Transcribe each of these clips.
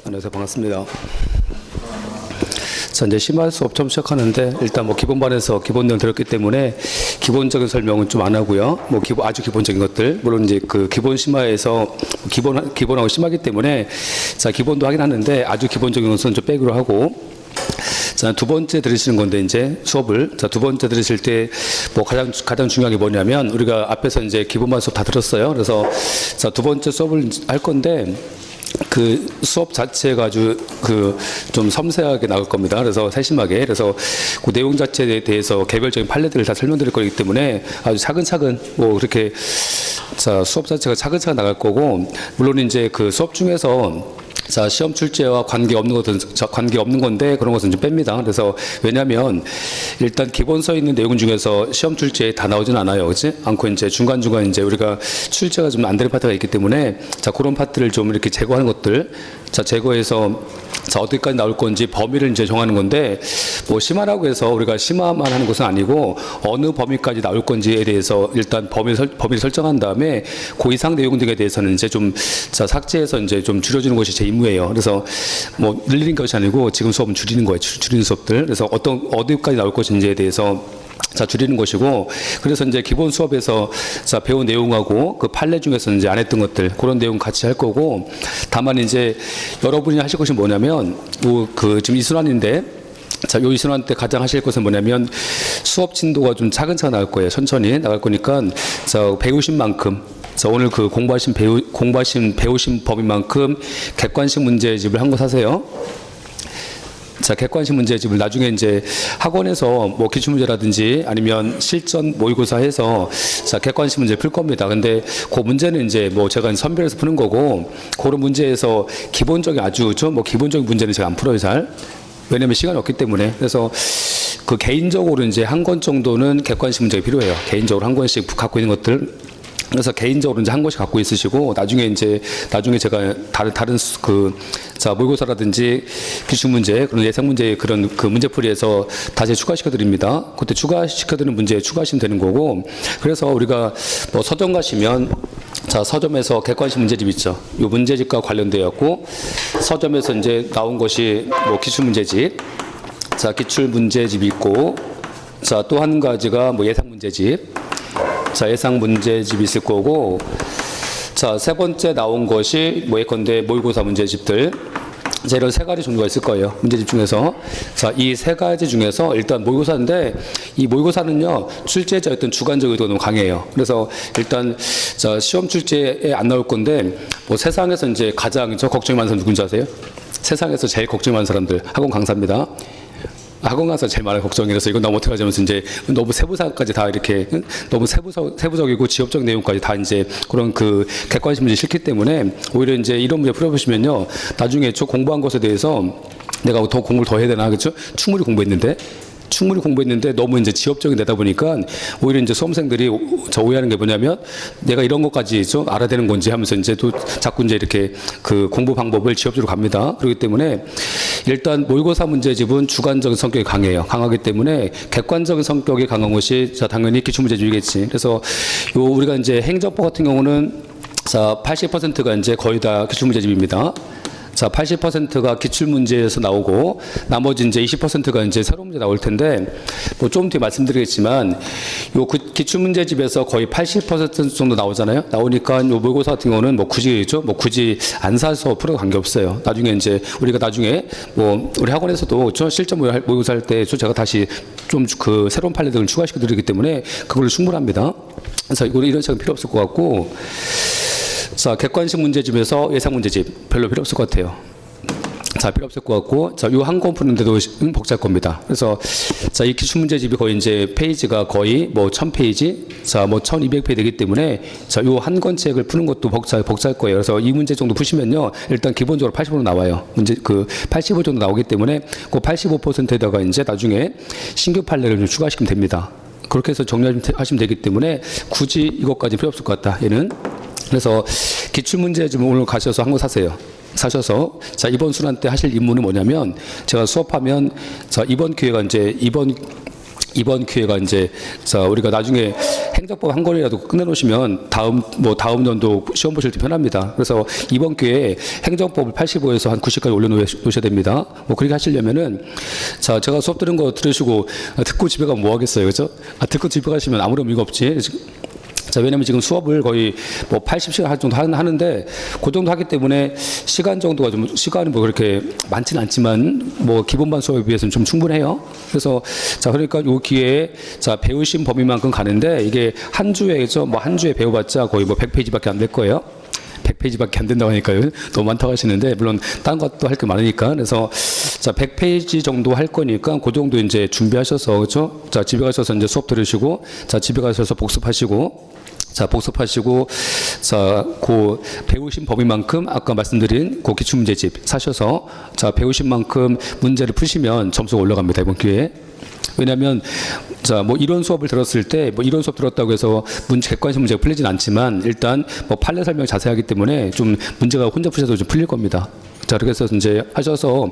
안녕하세요. 반갑습니다. 자, 이제 심화 수업 처음 시작하는데 일단 뭐 기본반에서 기본 내용 들었기 때문에 기본적인 설명은 좀 안 하고요. 뭐 아주 기본적인 것들 물론 이제 그 기본 심화에서 기본하고 심하기 때문에 자 기본도 하긴 하는데 아주 기본적인 것은 좀 빼기로 하고. 자, 두 번째 들으시는 건데, 이제 수업을. 자, 두 번째 들으실 때, 뭐 가장 중요한 게 뭐냐면, 우리가 앞에서 이제 기본반 수업 다 들었어요. 그래서, 자, 두 번째 수업을 할 건데, 그 수업 자체가 아주 좀 섬세하게 나올 겁니다. 그래서 세심하게. 그래서 그 내용 자체에 대해서 개별적인 판례들을 다 설명드릴 거기 때문에 아주 차근차근, 뭐 그렇게, 자, 수업 자체가 차근차근 나갈 거고, 물론 이제 그 수업 중에서 자, 시험 출제와 관계없는 것은, 관계없는 건데, 그런 것은 좀 뺍니다. 그래서, 왜냐면, 일단 기본 써 있는 내용 중에서 시험 출제에 다 나오진 않아요. 그치? 않고, 이제 중간중간 이제 우리가 출제가 좀 안 되는 파트가 있기 때문에, 자, 그런 파트를 좀 이렇게 제거하는 것들, 자, 제거해서, 자, 어디까지 나올 건지 범위를 이제 정하는 건데, 뭐, 심화라고 해서 우리가 심화만 하는 것은 아니고, 어느 범위까지 나올 건지에 대해서 일단 범위를 설정한 다음에, 그 이상 내용들에 대해서는 이제 좀, 자, 삭제해서 이제 좀 줄여주는 것이 제 임무예요. 그래서 뭐, 늘리는 것이 아니고, 지금 수업은 줄이는 거예요. 줄이는 수업들. 그래서 어디까지 나올 것인지에 대해서 자, 줄이는 것이고, 그래서 이제 기본 수업에서 자, 배운 내용하고 그 판례 중에서 이제 안 했던 것들, 그런 내용 같이 할 거고, 다만 이제 여러분이 하실 것이 뭐냐면, 지금 이 순환인데, 자, 요 이순환 때 가장 하실 것은 뭐냐면, 수업 진도가 좀 차근차근 나갈 거예요. 천천히 나갈 거니까, 자, 배우신 만큼, 자, 오늘 그 배우신 범위만큼 객관식 문제집을 한 거 사세요. 자, 객관식 문제집을 나중에 이제 학원에서 뭐 기출문제라든지 아니면 실전 모의고사 해서 자, 객관식 문제 풀 겁니다. 근데 그 문제는 이제 뭐 제가 선별해서 푸는 거고, 그런 문제에서 기본적인 뭐 기본적인 문제는 제가 안 풀어요, 잘. 왜냐면 시간이 없기 때문에. 그래서 그 개인적으로 이제 한 권 정도는 객관식 문제가 필요해요. 개인적으로 한 권씩 갖고 있는 것들. 그래서 개인적으로 이제 한 권씩 갖고 있으시고, 나중에 제가 자, 모의고사라든지 기출문제, 그런 예상문제 그런 그 문제풀이에서 다시 추가시켜 드립니다. 그때 추가시켜 드리는 문제 추가하시면 되는 거고, 그래서 우리가 뭐 서점 가시면, 자, 서점에서 객관식 문제집 있죠. 이 문제집과 관련되었고, 서점에서 이제 나온 것이 뭐 기출문제집, 자, 기출문제집이 있고, 자, 또 한 가지가 뭐 예상문제집, 자, 예상 문제집이 있을 거고, 자, 세 번째 나온 것이 뭐 예컨대 모의고사 문제집들, 자, 이런 세 가지 종류가 있을 거예요. 문제집 중에서. 자, 이 세 가지 중에서 일단 모의고사인데, 이 모의고사는요, 출제자의 어떤 주관적 의도가 너무 강해요. 그래서 일단, 자, 시험 출제에 안 나올 건데, 뭐 세상에서 이제 가장 걱정이 많은 사람 누군지 아세요? 세상에서 제일 걱정이 많은 사람들, 학원 강사입니다. 학원 가서 제일 많은 걱정이라서 이건 너무 어떻게 하자면서 이제 너무 세부사까지 다 이렇게 너무 세부적이고 지엽적 내용까지 다 이제 그런 그 객관식 문제 싫기 때문에 오히려 이제 이런 문제 풀어보시면요, 나중에 저 공부한 것에 대해서 내가 더 공부를 더 해야 되나, 그렇죠? 충분히 공부했는데 너무 이제 지엽적인 데다 보니까 오히려 이제 수험생들이 저 오해하는 게 뭐냐면, 내가 이런 것까지 좀 알아야 되는 건지 하면서 이제 또 자꾸 이제 이렇게 그 공부 방법을 지엽적으로 갑니다. 그렇기 때문에 일단 모의고사 문제집은 주관적인 성격이 강하기 때문에 객관적인 성격이 강한 것이 자, 당연히 기출문제집이겠지. 그래서 우리가 이제 행정법 같은 경우는 자, 80%가 이제 거의 다 기출문제집입니다. 자, 80%가 기출문제에서 나오고, 나머지 이제 20%가 이제 새로운 문제 나올 텐데, 뭐 좀 뒤에 말씀드리겠지만, 기출문제집에서 거의 80% 정도 나오잖아요? 나오니까 요 모의고사 같은 경우는 뭐 굳이 안 사서 풀어도 관계없어요. 나중에 이제, 우리가 나중에 뭐, 우리 학원에서도 실전 모의고사 할 때 제가 다시 좀 그 새로운 판례들을 추가시켜 드리기 때문에 그걸로 충분합니다. 그래서 이런 식은 필요 없을 것 같고, 자, 객관식 문제집에서 예상 문제집 별로 필요 없을 것 같아요. 자, 필요 없을 것 같고, 자, 요 한 권 푸는데도 복잡할 겁니다. 그래서, 자, 이 기출 문제집이 거의 이제 페이지가 거의 뭐 1000페이지, 자, 뭐 1200페이지 되기 때문에, 자, 요 한 권 책을 푸는 것도 복잡할 거예요. 그래서 이 문제 정도 푸시면요, 일단 기본적으로 85% 나와요. 문제 85 정도 나오기 때문에, 그 85%에다가 이제 나중에 신규 판례를 좀 추가시키면 됩니다. 그렇게 해서 정리하시면 되기 때문에 굳이 이것까지 필요 없을 것 같다, 얘는. 그래서 기출문제집을 오늘 가셔서 한 권 사셔서 자, 이번 순환 때 하실 임무는 뭐냐면, 제가 수업하면 자, 이번 기회가 이제 이번 이번 기회가 이제 자 우리가 나중에 행정법 한 권이라도 끝내놓으시면 다음 연도 시험 보실 때 편합니다. 그래서 이번 기회에 행정법을 85에서 한 90까지 올려놓으셔야 됩니다. 뭐 그렇게 하시려면은 자 제가 수업 들은 거 들으시고 듣고 집에 가면 뭐 하겠어요, 그죠? 듣고 집에 가시면 아무런 의미가 없지. 자, 왜냐면 지금 수업을 거의 뭐 80시간 할 정도 하는데 그 정도 하기 때문에 시간 정도가 시간이 뭐 그렇게 많지는 않지만 뭐 기본반 수업에 비해서는 좀 충분해요. 그래서 자, 그러니까 요 기회에 자, 배우신 범위만큼 가는데 이게 한 주에죠. 뭐 한 주에 배워봤자 거의 뭐 100페이지밖에 안 될 거예요. 100페이지밖에 안 된다고 하니까요. 너무 많다고 하시는데, 물론 다른 것도 할 게 많으니까. 그래서, 자, 100페이지 정도 할 거니까, 그 정도 이제 준비하셔서, 그죠? 자, 집에 가셔서 이제 수업 들으시고, 자, 집에 가셔서 복습하시고, 자, 복습하시고, 자, 그 배우신 범위만큼 아까 말씀드린 그 기출문제집 사셔서, 자, 배우신 만큼 문제를 푸시면 점수가 올라갑니다. 이번 기회에. 왜냐하면 자 뭐 이론 수업을 들었을 때 뭐 이론 수업 들었다고 해서 객관식 문제가 풀리진 않지만 일단 뭐 판례 설명 자세하기 때문에 좀 문제가 혼자 푸셔도 좀 풀릴 겁니다. 자 그래서 이제 하셔서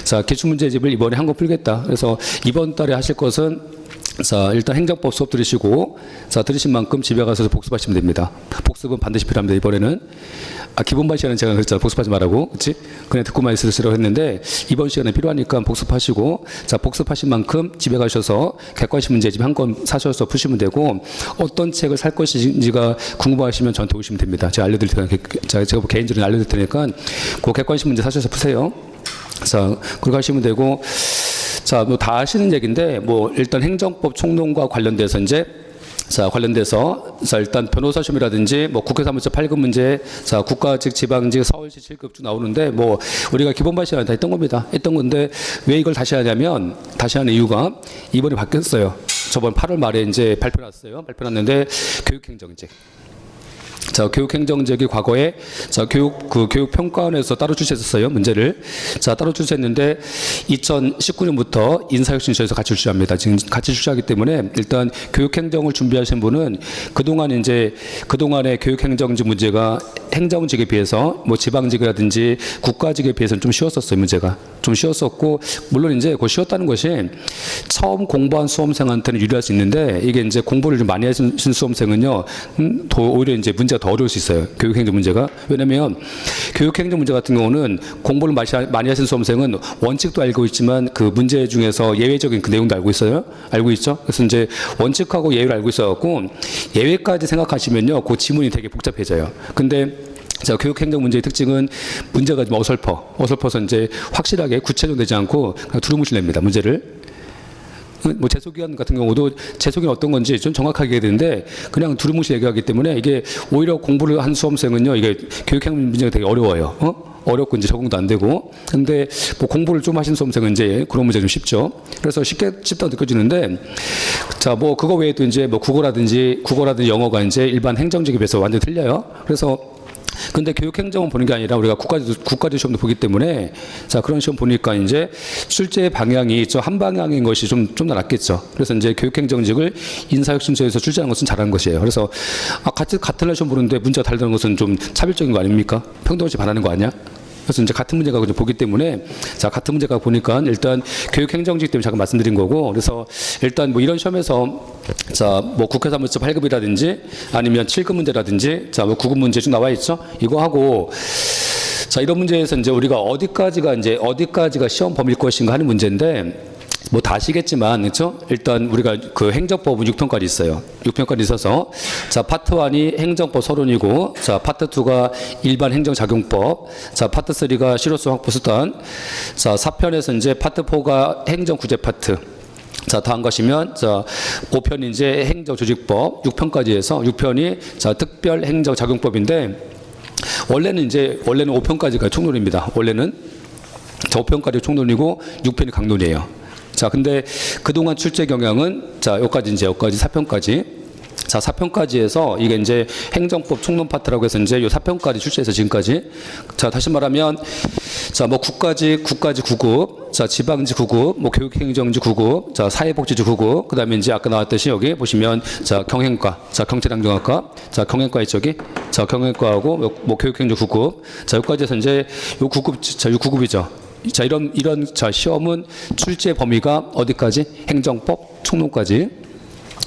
자 기출 문제집을 이번에 한 권 풀겠다. 그래서 이번 달에 하실 것은 자 일단 행정법 수업 들으시고 자 들으신 만큼 집에 가서 복습하시면 됩니다. 복습은 반드시 필요합니다. 이번에는 기본반 시간은 제가 그랬잖아. 복습하지 말라고. 그렇지? 그냥 듣고만 있으시라고 했는데 이번 시간에 필요하니까 복습하시고 자 복습하신 만큼 집에 가셔서 객관식 문제집 한 권 사셔서 푸시면 되고 어떤 책을 살 것인지가 궁금하시면 저한테 오시면 됩니다. 제가 알려드릴 테니까 제가 개인적으로 알려드릴 테니까 그 객관식 문제 사셔서 푸세요. 자 그렇게 하시면 되고 자 뭐 다 아시는 얘기인데 뭐 일단 행정법 총론과 관련돼서 이제 자, 관련돼서, 자, 일단 변호사 시험이라든지, 뭐, 국회 사무처 8급 문제, 자, 국가직, 지방직, 서울시 7급 쭉 나오는데, 뭐, 우리가 기본반 시간에 다 했던 겁니다. 했던 건데, 왜 이걸 다시 하냐면, 다시 하는 이유가, 이번에 바뀌었어요. 저번 8월 말에 이제 발표 났어요. 발표 났는데, 교육행정직. 자, 교육행정직이 과거에 자, 교육평가원에서 따로 출시했었어요. 문제를. 자, 따로 출시했는데 2019년부터 인사혁신처에서 같이 출시합니다. 지금 같이 출시하기 때문에 일단 교육행정을 준비하신 분은 그동안의 교육행정직 문제가 행정직에 비해서 뭐 지방직이라든지 국가직에 비해서는 좀 쉬웠었어요. 문제가. 좀 쉬웠었고 물론 이제 그 쉬웠다는 것이 처음 공부한 수험생한테는 유리할 수 있는데 이게 이제 공부를 좀 많이 하신 수험생은요 오히려 이제 문제가 더 어려울 수 있어요. 교육행정 문제가. 왜냐면 교육행정 문제 같은 경우는 공부를 많이 하신 수험생은 원칙도 알고 있지만 그 문제 중에서 예외적인 그 내용도 알고 있어요. 알고 있죠. 그래서 이제 원칙하고 예외를 알고 있어갖고 예외까지 생각하시면요 그 지문이 되게 복잡해져요. 근데 자, 교육행정 문제의 특징은 문제가 좀 어설퍼서 이제 확실하게 구체적되지 않고 그냥 두루뭉실 냅니다. 문제를. 뭐 재소기한 같은 경우도 재소기는 어떤 건지 좀 정확하게 해야 되는데 그냥 두루뭉실 얘기하기 때문에 이게 오히려 공부를 한 수험생은요 이게 교육행정 문제가 되게 어려워요. 어렵고 이제 적응도 안 되고. 근데 뭐 공부를 좀 하신 수험생은 이제 그런 문제 좀 쉽죠. 그래서 쉽다고 느껴지는데 자, 뭐 그거 외에도 이제 뭐 국어라든지 영어가 이제 일반 행정직에 비해서 완전히 틀려요. 그래서 근데 교육행정은 보는 게 아니라 우리가 국가직 시험도 보기 때문에 자 그런 시험 보니까 이제 출제 방향이 한 방향인 것이 좀 더 낫겠죠. 그래서 이제 교육행정직을 인사혁신처에서 출제하는 것은 잘한 것이에요. 그래서 같은 날 시험 보는데 문제가 다르다는 것은 좀 차별적인 거 아닙니까? 평등없이 반하는 거 아니야? 그래서 이제 같은 문제가 보기 때문에 자 같은 문제가 보니까 일단 교육행정직 때문에 잠깐 말씀드린 거고 그래서 일단 뭐 이런 시험에서 자 뭐 국회 사무처 8급이라든지 아니면 7급 문제라든지 자 뭐 9급 문제 쭉 나와 있죠. 이거 하고 자 이런 문제에서 이제 우리가 어디까지가 시험 범위일 것인가 하는 문제인데 뭐 다 아시겠지만 그렇죠? 일단 우리가 그 행정법은 6편까지 있어요. 6편까지 있어서 자 파트 1이 행정법 서론이고 자 파트 2가 일반 행정작용법 자 파트 3가 실효성 확보 수단 자 4편에서 이제 파트 4가 행정구제 파트 자 다음 가시면 자 5편이 이제 행정조직법 6편까지 해서 6편이 자 특별 행정작용법인데 원래는 5편까지가 총론입니다. 원래는 자 5편까지 총론이고 6편이 강론이에요. 자, 근데 그동안 출제 경향은 자, 여기까지 4편까지. 자, 4편까지 해서 이게 이제 행정법 총론 파트라고 해서 이제 요 4편까지 출제해서 지금까지. 자, 다시 말하면 자, 뭐 국가직 9급, 자, 지방직 9급, 뭐 교육행정직 9급, 자, 사회복지직 9급, 그다음에 이제 아까 나왔듯이 여기 보시면 자, 경영과, 자, 경제행정학과, 자, 경영과 이쪽이 자, 경영과하고 뭐 교육행정 9급. 자, 여기까지 해서 이제 요 9급 자, 요 9급이죠. 자, 이런 자, 시험은 출제 범위가 어디까지? 행정법, 총론까지.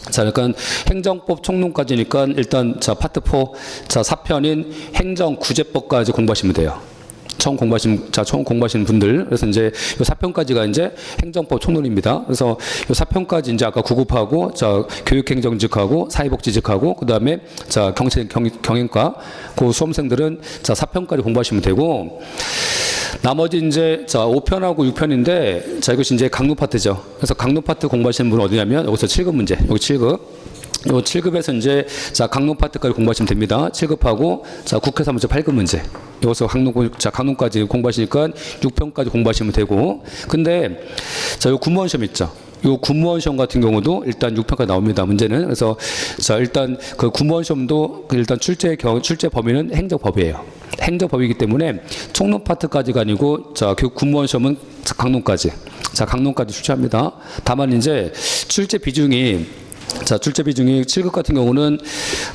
자, 그러니까 행정법 총론까지니까 일단 자, 파트 4, 자, 4편인 행정구제법까지 공부하시면 돼요. 처음 공부하시는 분들. 그래서 이제 요 4편까지가 이제 행정법 총론입니다. 그래서 요 4편까지 이제 아까 구급하고, 자, 교육행정직하고, 사회복지직하고, 그 다음에 자, 경영과, 그 수험생들은 자, 4편까지 공부하시면 되고, 나머지 이제 자, 5편하고 6편인데, 자, 이것이 이제 강론 파트죠. 그래서 강론 파트 공부하시는 분은 어디냐면, 여기서 7급 문제, 여기 7급. 요 7급에서 이제 자, 강론 파트까지 공부하시면 됩니다. 7급하고 자, 국회 사무처 8급 문제. 여기서 강론까지 공부하시니까 6편까지 공부하시면 되고. 근데 자, 요 군무원 시험 있죠. 요 군무원 시험 같은 경우도 일단 6편까지 나옵니다. 문제는. 그래서 자, 일단 그 군무원 시험도 일단 출제 범위는 행정법이에요. 행정법이기 때문에 총론 파트까지가 아니고 자, 군무원 시험은 강론까지. 자, 강론까지 출제합니다. 다만 이제 출제 비중이 7급 같은 경우는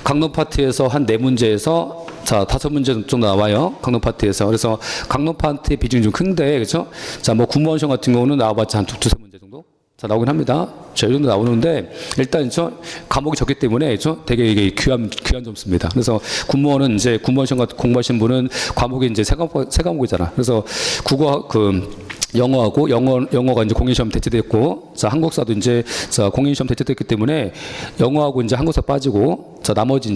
강론 파트에서 한 4문제에서 자, 5문제 정도 나와요. 강론 파트에서. 그래서 강론 파트의 비중이 좀 큰데, 그렇죠? 자, 뭐 군무원 시험 같은 경우는 나와봤자 한 두세 문제 정도? 자, 나오긴 합니다. 자, 이 정도 나오는데, 일단 과목이 적기 때문에, 되게 이게 귀한 점수입니다. 그래서 군무원은 이제 군무원 시험 공부하신 분은 과목이 이제 세 과목이잖아. 그래서 국어, 영어가 이제 공인시험 대체됐고, 자, 한국사도 이제, 자, 공인시험 대체됐기 때문에, 영어하고 이제 한국사 빠지고, 자, 나머지,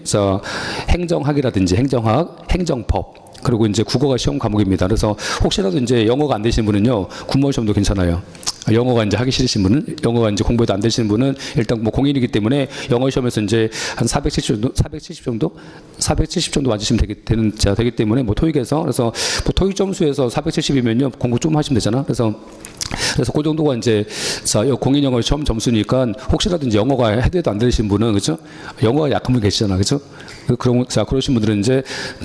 자, 행정학이라든지 행정학, 행정법, 그리고 이제 국어가 시험 과목입니다. 그래서 혹시라도 이제 영어가 안 되시는 분은요, 군무원 시험도 괜찮아요. 영어가 이제 하기 싫으신 분은, 영어가 이제 공부해도 안 되시는 분은 일단 뭐 공인이기 때문에 영어 시험에서 이제 한 470 정도 맞으시면 되기 때문에 뭐 토익에서, 그래서 뭐 토익 점수에서 470이면요, 공부 좀 하시면 되잖아. 그래서 그 정도가 이제, 자, 공인 영어 시험 점수니까 혹시라도 이제 영어가 해도 안 되시는 분은, 그죠? 영어가 약한 분 계시잖아. 그죠? 그러신 분들은 이제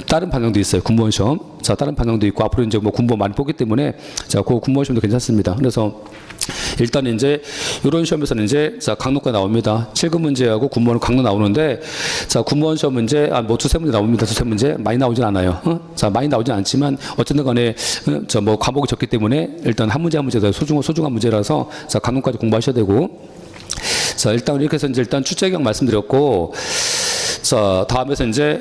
다른 반영도 있어요. 군무원 시험. 자, 다른 반영도 있고, 앞으로 이제 뭐 군무원 많이 뽑기 때문에, 자, 그 군무원 시험도 괜찮습니다. 그래서 일단 이제 이런 시험에서는 이제 자, 강론과 나옵니다. 7급 문제하고 군무원 강론 나오는데, 자, 군무원 시험 문제 뭐 두세 문제 나옵니다. 두세 문제 많이 나오진 않아요. 자, 많이 나오진 않지만 어쨌든 간에 저 뭐 과목이 적기 때문에 일단 한 문제 한 문제도 소중한 문제라서 자, 강론까지 공부하셔야 되고. 자, 일단 이렇게 해서 이제 일단 출제경 말씀드렸고, 자, 다음에서 이제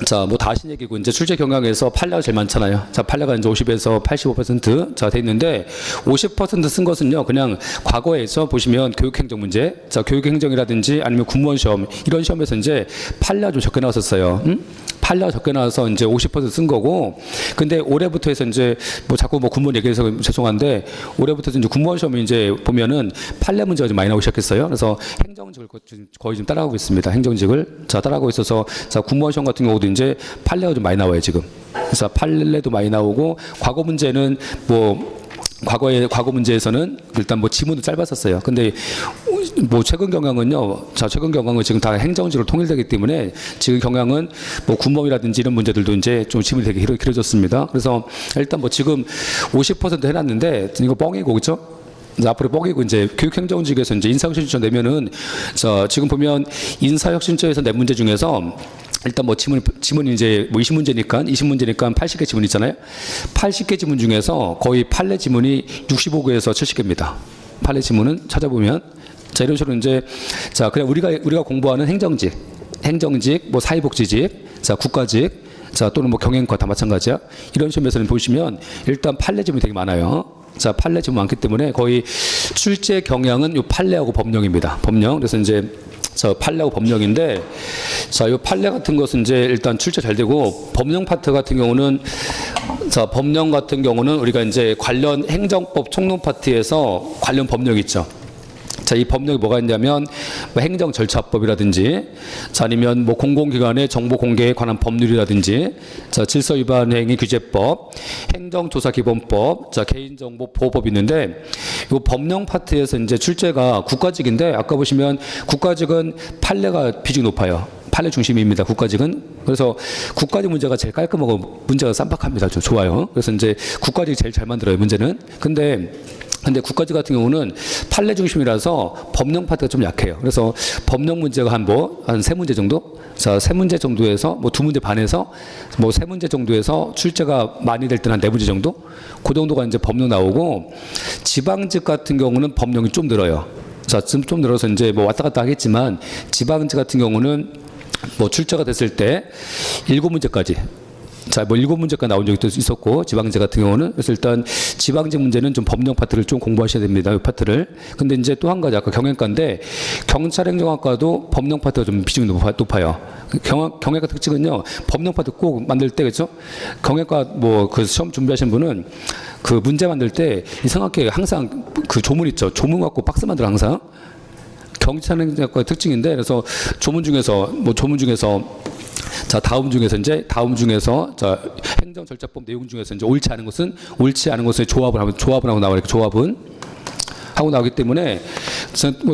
자, 뭐 다 하신 얘기고, 이제 출제 경향에서 판례가 제일 많잖아요. 자, 판례가 이제 50에서 85% 자, 돼 있는데, 50% 쓴 것은요, 그냥 과거에서 보시면 교육행정 문제, 자, 교육행정이라든지 아니면 군무원 시험, 이런 시험에서 이제 판례가 좀 적게 나왔었어요. 판례가 적게 나와서 이제 50% 쓴 거고, 근데 올해부터 해서 이제 뭐 자꾸 뭐 군무원 얘기해서 죄송한데, 올해부터 이제 군무원 시험이 이제 보면은 판례 문제가 좀 많이 나오기 시작했어요. 그래서 행정직을 거의 좀 따라가고 있습니다. 행정직을. 자, 따라가고 있어서, 자, 군무원 시험 같은 경우도 이제 판례가 좀 많이 나와요, 지금. 그래서 판례도 많이 나오고, 과거 문제는 뭐, 과거 문제에서는 일단 뭐 지문도 짧았었어요. 근데 뭐 최근 경향은요, 자, 최근 경향은 지금 다 행정직으로 통일되기 때문에 지금 경향은 뭐 군법이라든지 이런 문제들도 이제 좀 지문이 되게 길어졌습니다. 그래서 일단 뭐 지금 50% 해놨는데 이거 뻥이고, 그렇죠? 앞으로 뻥이고, 이제 교육행정직에서 이제 인사혁신처 내면은, 자, 지금 보면 인사혁신처에서 낸 문제 중에서 일단 뭐 지문이 이제 뭐 20문제니까 80개 지문 있잖아요. 80개 지문 중에서 거의 판례 지문이 65개에서 70개입니다. 판례 지문은 찾아보면. 자, 이런 식으로 이제, 자, 그냥 우리가 공부하는 행정직, 뭐 사회복지직, 자, 국가직, 자, 또는 뭐 경영과 다 마찬가지야. 이런 시험에서는 보시면 일단 판례 지문이 되게 많아요. 자, 판례 지문 많기 때문에 거의 출제 경향은 요 판례하고 법령입니다. 법령. 그래서 이제 자, 판례하고 법령인데, 자, 이 판례 같은 것은 이제 일단 출제 잘 되고, 법령 파트 같은 경우는, 자, 법령 같은 경우는 우리가 이제 관련 행정법 총론 파트에서 관련 법령이 있죠. 자, 이 법령이 뭐가 있냐면 뭐 행정절차법이라든지, 자, 아니면 뭐 공공기관의 정보 공개에 관한 법률이라든지, 자, 질서위반 행위 규제법, 행정조사기본법, 자, 개인정보보호법이 있는데, 이 법령 파트에서 이제 출제가 국가직인데, 아까 보시면 국가직은 판례가 비중이 높아요. 판례 중심입니다. 국가직은. 그래서 국가직 문제가 제일 깔끔하고 문제가 쌈박합니다. 좀 좋아요. 그래서 이제 국가직이 제일 잘 만들어요, 문제는. 근데 근데 국가직 같은 경우는 판례 중심이라서 법령 파트가 좀 약해요. 그래서 법령 문제가 한 3문제 정도? 자, 3문제 정도에서 2문제 반에서 3문제 정도에서 출제가 많이 될 때는 한 4문제 정도? 그 정도가 이제 법령 나오고, 지방직 같은 경우는 법령이 좀 늘어요. 자, 좀 늘어서 이제 왔다 갔다 하겠지만, 지방직 같은 경우는 출제가 됐을 때 7문제까지. 자, 7문제까지 나온 적도 있었고, 지방제 같은 경우는. 그래서 일단 지방제 문제는 좀 법령 파트를 좀 공부하셔야 됩니다. 이 파트를. 근데 이제 또 한 가지, 아까 경영과인데, 경찰행정학과도 법령 파트가 좀 비중이 높아요. 경영과 특징은요, 법령 파트 꼭 만들 때, 그죠? 경영과 그 시험 준비하신 분은 그 문제 만들 때 이상하게 항상 그 조문 있죠. 조문 갖고 박스 만들어 항상. 경찰행정학과의 특징인데, 그래서 조문 중에서 자, 다음 중에서 자, 행정절차법 내용 중에서 이제 옳지 않은 것은 조합을 하고 나와요. 조합은 하고 나오기 때문에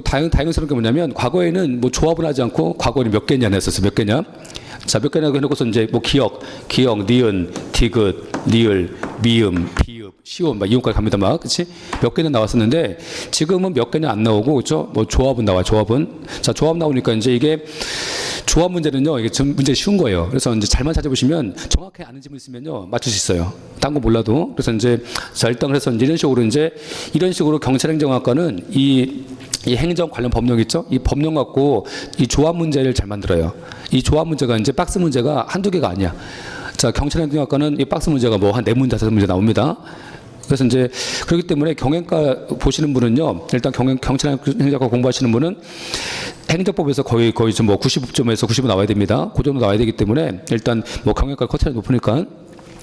다행스러운 게 뭐냐면, 과거에는 조합을 하지 않고 과거에는 몇 개냐 했었어요. 몇 개냐? 자, 몇 개냐 해놓고서 이제 기억, 니은, 디귿, 리을, 미음, 비읍, 시옷, 이음까지 갑니다. 그치? 몇 개냐 나왔었는데, 지금은 몇 개냐 안 나오고, 그죠? 조합은 나와요. 자, 조합 나오니까 이제 이게 조합 문제는요, 이게 문제 쉬운 거예요. 그래서 이제 잘만 찾아보시면 정확히 아는 질문 있으면요, 맞출 수 있어요. 딴 거 몰라도. 그래서 이제, 자, 일단 그래서 이런 식으로 경찰행정학과는 이 행정 관련 법령 있죠? 이 법령 갖고 이 조합 문제를 잘 만들어요. 이 조합 문제가 이제 박스 문제가 한두 개가 아니야. 자, 경찰행정학과는 이 박스 문제가 한 4문제, 5문제 나옵니다. 그래서 이제 그렇기 때문에 경영과 보시는 분은요, 일단 경찰행정학과 공부하시는 분은 행정법에서 거의 좀 90점에서 90은 나와야 됩니다. 그 정도 나와야 되기 때문에 일단 경영과 커트가 높으니까.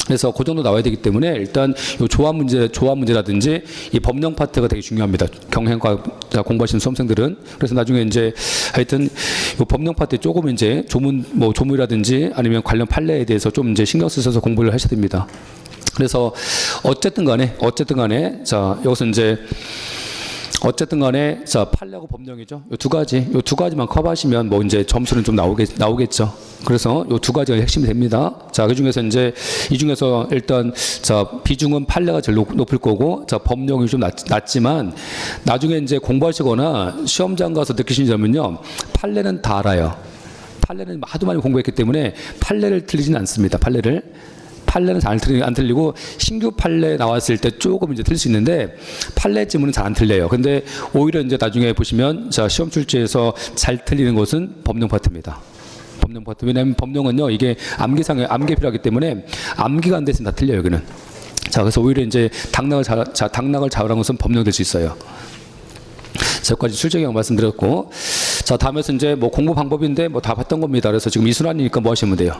그래서 그 정도 나와야 되기 때문에 일단 이 조합 문제라든지 이 법령 파트가 되게 중요합니다. 경영과 공부하시는 수험생들은. 그래서 나중에 이제 하여튼 이 법령 파트 조금 이제 조문이라든지 아니면 관련 판례에 대해서 좀 이제 신경 쓰셔서 공부를 하셔야 됩니다. 그래서 어쨌든 간에 자, 여기서 이제 어쨌든 간에 자, 판례하고 법령이죠. 이 두 가지만 커버하시면 이제 점수는 좀 나오겠죠. 그래서 이 두 가지가 핵심이 됩니다. 자, 이 중에서 일단 자, 비중은 판례가 제일 높을 거고, 자, 법령이 좀 낮지만 나중에 이제 공부하시거나 시험장 가서 느끼신 점은요, 판례는 다 알아요. 판례는 하도 많이 공부했기 때문에 판례를 틀리지는 않습니다. 판례는 잘 안 틀리고, 신규 판례 나왔을 때 조금 이제 틀릴 수 있는데, 판례 지문은 잘 안 틀려요. 근데 오히려 이제 나중에 보시면, 자, 시험 출제에서 잘 틀리는 것은 법령 파트입니다. 법령 파트. 왜냐하면 법령은요, 이게 암기 필요하기 때문에 암기가 안 됐으면 다 틀려요, 여기는. 자, 그래서 오히려 이제 당락을 잡으라는 것은 법령 될 수 있어요. 자, 여기까지 출제 경우 말씀드렸고, 자, 다음에서 이제 공부 방법인데 다 봤던 겁니다. 그래서 지금 2순환이니까 하시면 돼요.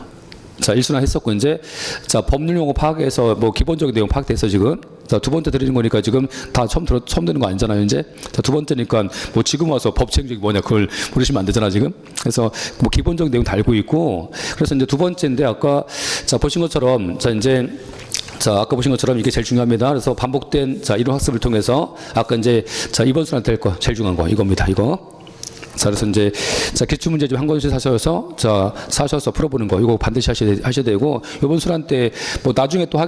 자, 1순환 했었고, 이제, 자, 법률 용어 파악해서 기본적인 내용 파악돼서 지금, 자, 두 번째 드리는 거니까 지금 다 처음 듣는 거 아니잖아요, 이제. 자, 두 번째니까 지금 와서 법칙이 뭐냐, 그걸 모르시면 안 되잖아, 지금. 그래서 기본적인 내용 다 알고 있고, 그래서 이제 두 번째인데, 아까, 자, 보신 것처럼, 아까 보신 것처럼 이게 제일 중요합니다. 그래서 반복된, 자, 이론 학습을 통해서, 아까 이제, 자, 이번 순환 될 거, 제일 중요한 거, 이겁니다, 이거. 자, 그래서 이제, 자, 기출문제 좀 한 권씩 사셔서 풀어보는 거, 이거 반드시 하셔야 되고, 이번 순환 때, 나중에 또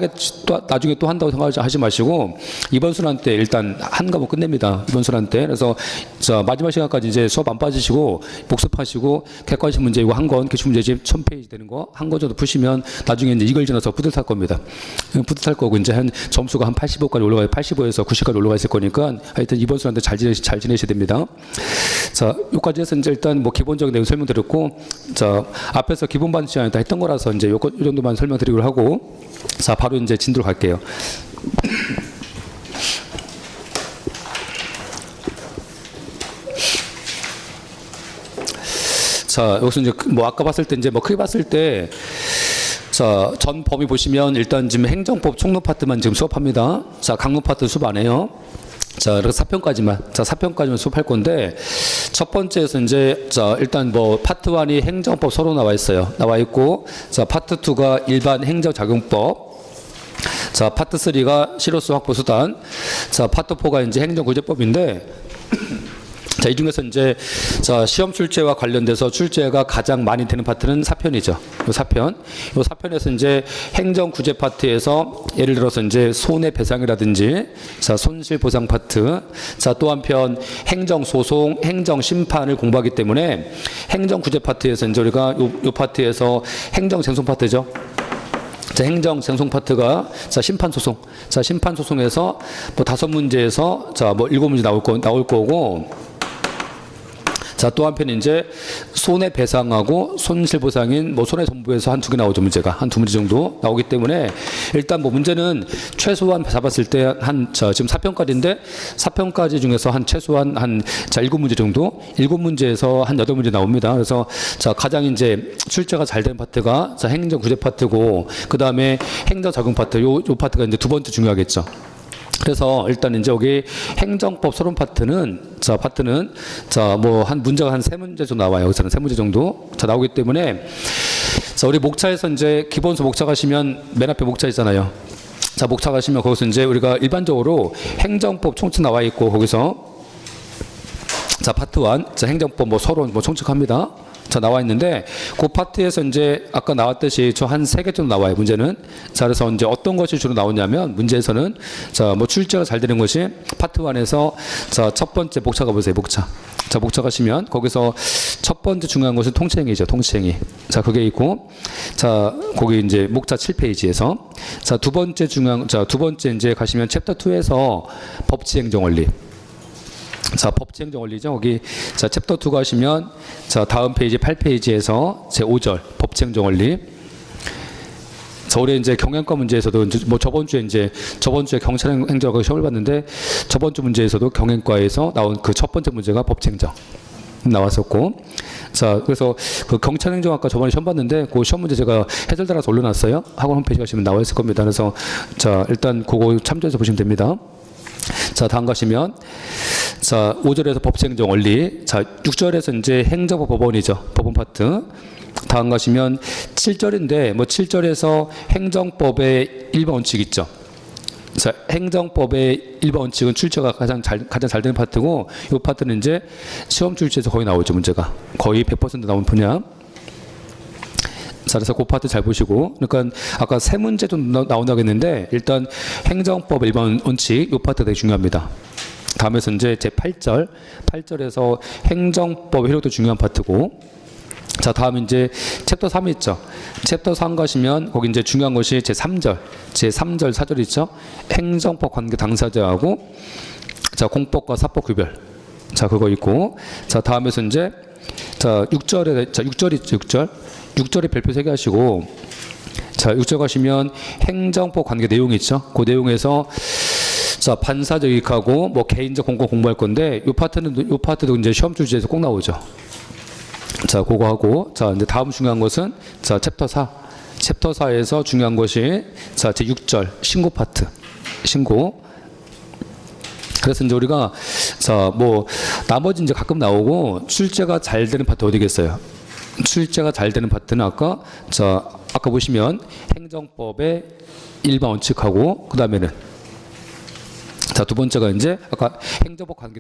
한다고 생각하지 마시고, 이번 순환 때 일단 한 과목 끝냅니다. 이번 순환 때. 그래서, 자, 마지막 시간까지 이제 수업 안 빠지시고, 복습하시고, 객관식 문제 이거 한 권, 기출문제집 1000페이지 되는 거, 한 권 정도 푸시면, 나중에 이제 이걸 지나서 뿌듯할 겁니다. 뿌듯할 거고, 이제 점수가 한 85까지 올라가요. 85에서 90까지 올라가 있을 거니까, 하여튼 이번 순환 때 잘 지내셔야 됩니다. 자, 여기까지 해서 이제 일단 기본적인 내용 설명드렸고, 자, 앞에서 기본 반응 시간에 다 했던 거라서 이제 요 정도만 설명드리고 하고, 자, 바로 이제 진도로 갈게요. 자, 여기서 이제 아까 봤을 때 크게 봤을 때, 자, 전 범위 보시면 일단 지금 행정법 총론 파트만 지금 수업합니다. 자, 강론 파트 수업 안 해요. 자, 그래서 4편까지만 수업할 건데, 첫 번째에서 이제, 자, 일단 파트 1이 행정법 서로 나와 있고, 자, 파트 2가 일반 행정작용법, 자, 파트 3가 실효수 확보 수단, 자, 파트 4가 이제 행정구제법인데, 자, 이 중에서 이제 자, 시험 출제와 관련돼서 출제가 가장 많이 되는 파트는 사편이죠. 요 사편. 요 사편에서 이제 행정 구제 파트에서 예를 들어서 이제 손해배상이라든지 자, 손실보상 파트. 자, 또 한편 행정 소송, 행정 심판을 공부하기 때문에 행정 구제 파트에서 이제 우리가 요 파트에서 행정 쟁송 파트죠. 자, 행정 쟁송 파트가 자, 심판 소송. 자, 심판 소송에서 뭐 5문제에서 자, 뭐 7문제 나올 거고 자, 또 한편 이제 손해배상하고 손실보상인 뭐 손해정보에서 한 2개 나오죠. 문제가 한 2문제 정도 나오기 때문에 일단 뭐 문제는 최소한 잡았을 때 한 자, 지금 4편까지인데 4편까지 중에서 한 최소한 한 자, 7문제 정도 7문제에서 한 8문제 나옵니다. 그래서 자, 가장 이제 출제가 잘 되는 파트가 자, 행정구제 파트고 그다음에 행정자금 파트 요 파트가 이제 두 번째 중요하겠죠. 그래서 일단 이제 여기 행정법 서론 파트는 자, 뭐 한 문제가 한 3문제 정도 나와요. 여기서는 3문제 정도 자, 나오기 때문에 자, 우리 목차에서 이제 기본서 목차 가시면 맨 앞에 목차 있잖아요. 자, 목차 가시면 거기서 이제 우리가 일반적으로 행정법 총칙 나와 있고 거기서 자, 파트 1 자, 행정법 뭐 서론 뭐 총칙합니다. 자, 나와 있는데 그 파트에서 이제 아까 나왔듯이 저 한 3개 정도 나와요. 문제는. 자, 그래서 이제 어떤 것이 주로 나오냐면 문제에서는 자, 뭐 출제가 잘 되는 것이 파트 1에서 자, 첫 번째 목차 가보세요. 목차. 자, 목차 가시면 거기서 첫 번째 중요한 것은 통치행위죠. 통치행위. 자, 그게 있고 자, 거기 이제 목차 7페이지에서 자, 두 번째 이제 가시면 챕터 2에서 법치행정원리. 자, 법치행정 원리죠. 거기 자, 챕터 2 가시면 자, 다음 페이지 8페이지에서 제 5절 법치행정 원리. 자, 올해 이제 경영과 문제에서도 뭐 저번 주에 경찰행정학과 시험을 봤는데 저번 주 문제에서도 경영과에서 나온 그 첫 번째 문제가 법치행정 나왔었고 자, 그래서 그 경찰행정학과 저번에 시험 봤는데 그 시험 문제 제가 해설 따라서 올려놨어요. 학원 홈페이지 가시면 나와 있을 겁니다. 그래서 자, 일단 그거 참조해서 보시면 됩니다. 자, 다음 가시면 자, 5절에서 법치행정 원리. 자, 6절에서 이제 행정법 법원이죠. 법원 파트. 다음 가시면 7절인데 뭐 7절에서 행정법의 일반 원칙 있죠. 자, 행정법의 일반 원칙은 출제가 가장 잘 되는 파트고 이 파트는 이제 시험 출제에서 거의 나오죠. 문제가 거의 100% 나온 분야. 자, 그래서 그 파트 잘 보시고 그러니까 아까 3문제 좀 나온다고 했는데 일단 행정법 일반 원칙 이 파트 되게 중요합니다. 다음에서 이제 제 8절에서 행정법 효력도 중요한 파트고 자, 다음 이제 챕터 3 있죠. 챕터 3 가시면 거기 이제 중요한 것이 제 3절 4절 있죠. 행정법 관계 당사자하고 자, 공법과 사법 구별. 자, 그거 있고 자, 다음에서 이제 자, 6절 있죠. 6절에 별표 3개 하시고 자, 6절 가시면 행정법 관계 내용 있죠. 그 내용에서 자, 반사적 이익하고 뭐 개인적 공고 공부할 건데 요 파트도 이제 시험 출제에서 꼭 나오죠. 자, 그거 하고 자, 이제 다음 중요한 것은 자, 챕터 4에서 중요한 것이 자, 제 6절 신고 파트. 신고. 그래서 이제 우리가 자, 뭐 나머지 이제 가끔 나오고 출제가 잘 되는 파트 어디겠어요? 출제가 잘 되는 파트는 아까 보시면 행정법의 일반 원칙하고 그다음에는 자, 두 번째가 이제 아까 행정법 관계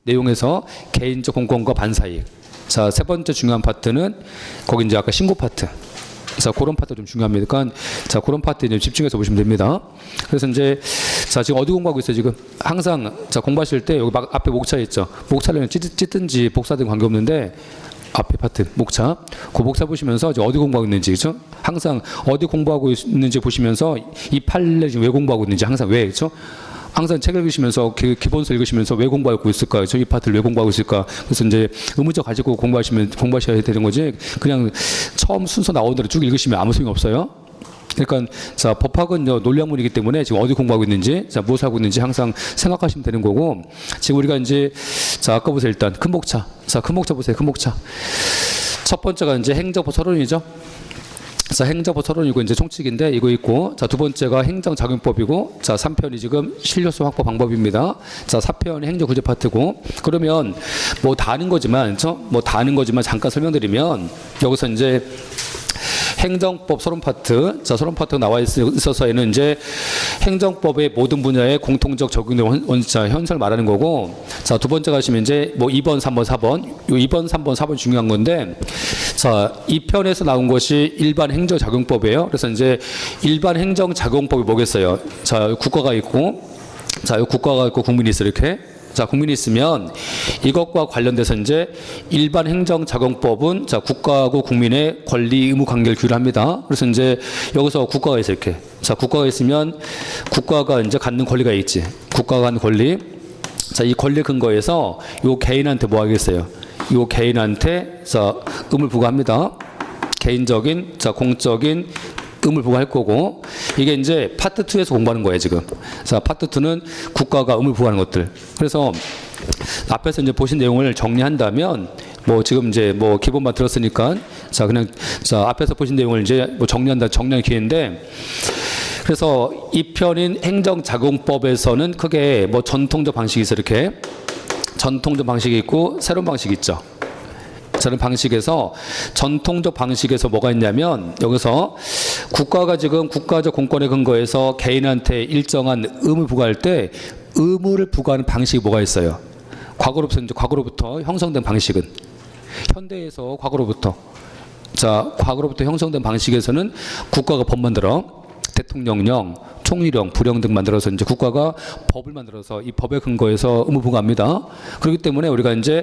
내용에서 개인적 공권과 반사이익. 자, 세 번째 중요한 파트는 거기 이제 아까 신고 파트. 자, 그런 파트 좀 중요합니다. 그러니까 자, 그런 파트 이제 집중해서 보시면 됩니다. 그래서 이제 자, 지금 어디 공부하고 있어요? 지금 항상 자, 공부하실 때 여기 막 앞에 목차 있죠. 목차를 찢든지 복사든 관계없는데 앞에 파트 목차 그 목차 보시면서 이제 어디 공부하고 있는지 그렇죠? 항상 어디 공부하고 있는지 보시면서 이 판례 지금 왜 공부하고 있는지 항상 왜 그렇죠? 항상 책 읽으시면서 기본서 읽으시면서 왜 공부하고 있을까? 이 파트를 왜 공부하고 있을까? 그래서 이제 의문점 가지고 공부하셔야 되는 거지. 그냥 처음 순서 나온 대로 쭉 읽으시면 아무 소용이 없어요. 그러니까 자, 법학은 논리학문이기 때문에 지금 어디 공부하고 있는지, 자, 무엇을 하고 있는지 항상 생각하시면 되는 거고. 지금 우리가 이제 자, 아까 보세요. 일단 큰 목차. 자, 큰 목차 보세요. 큰 목차. 첫 번째가 이제 행정법 서론이죠. 자, 행정법 서론이고 이제 총칙인데 이거 있고 자, 두 번째가 행정작용법이고 자, 3편이 지금 신뢰수 확보 방법입니다. 자, 4편이 행정구제 파트고 그러면 뭐 다 아는 거지만 그렇죠? 뭐 다 아는 거지만 잠깐 설명드리면 여기서 이제 행정법 서론 파트. 자, 서론 파트가 나와 있어서 얘는 이제 행정법의 모든 분야의 공통적 적용된 현상을 말하는 거고, 자, 두 번째 가시면 이제 뭐 2번, 3번, 4번. 요 2번, 3번, 4번 중요한 건데, 자, 이 편에서 나온 것이 일반 행정작용법이에요. 그래서 이제 일반 행정작용법이 뭐겠어요? 자, 국가가 있고, 자, 요 국가가 있고 국민이 있어, 이렇게. 자, 국민이 있으면 이것과 관련돼서 이제 일반 행정작용법은 자, 국가하고 국민의 권리 의무 관계를 규율합니다. 그래서 이제 여기서 국가가 있어, 이렇게. 자, 국가가 있으면 국가가 이제 갖는 권리가 있지. 국가가 갖는 권리. 자, 이 권리 근거에서 요 개인한테 뭐 하겠어요? 요 개인한테 자, 의무를 부과합니다. 개인적인, 자, 공적인 의무를 부과할 거고, 이게 이제 파트 2에서 공부하는 거예요, 지금. 자, 파트 2는 국가가 의무를 부과하는 것들. 그래서 앞에서 이제 보신 내용을 정리한다면, 뭐 지금 이제 뭐 기본만 들었으니까, 자, 그냥, 자, 앞에서 보신 내용을 이제 뭐 정리하는 기회인데, 그래서 이 편인 행정작용법에서는 크게 뭐 전통적 방식이 있어, 이렇게. 전통적 방식이 있고, 새로운 방식이 있죠. 저는 방식에서 전통적 방식에서 뭐가 있냐면 여기서 국가가 지금 국가적 공권에 근거해서 개인한테 일정한 의무 부과할 때 의무를 부과하는 방식이 뭐가 있어요? 과거로부터 형성된 방식은 현대에서 과거로부터 형성된 방식에서는 국가가 법 만들어 대통령령, 총리령, 부령 등 만들어서 이제 국가가 법을 만들어서 이 법에 근거해서 의무 부과합니다. 그렇기 때문에 우리가 이제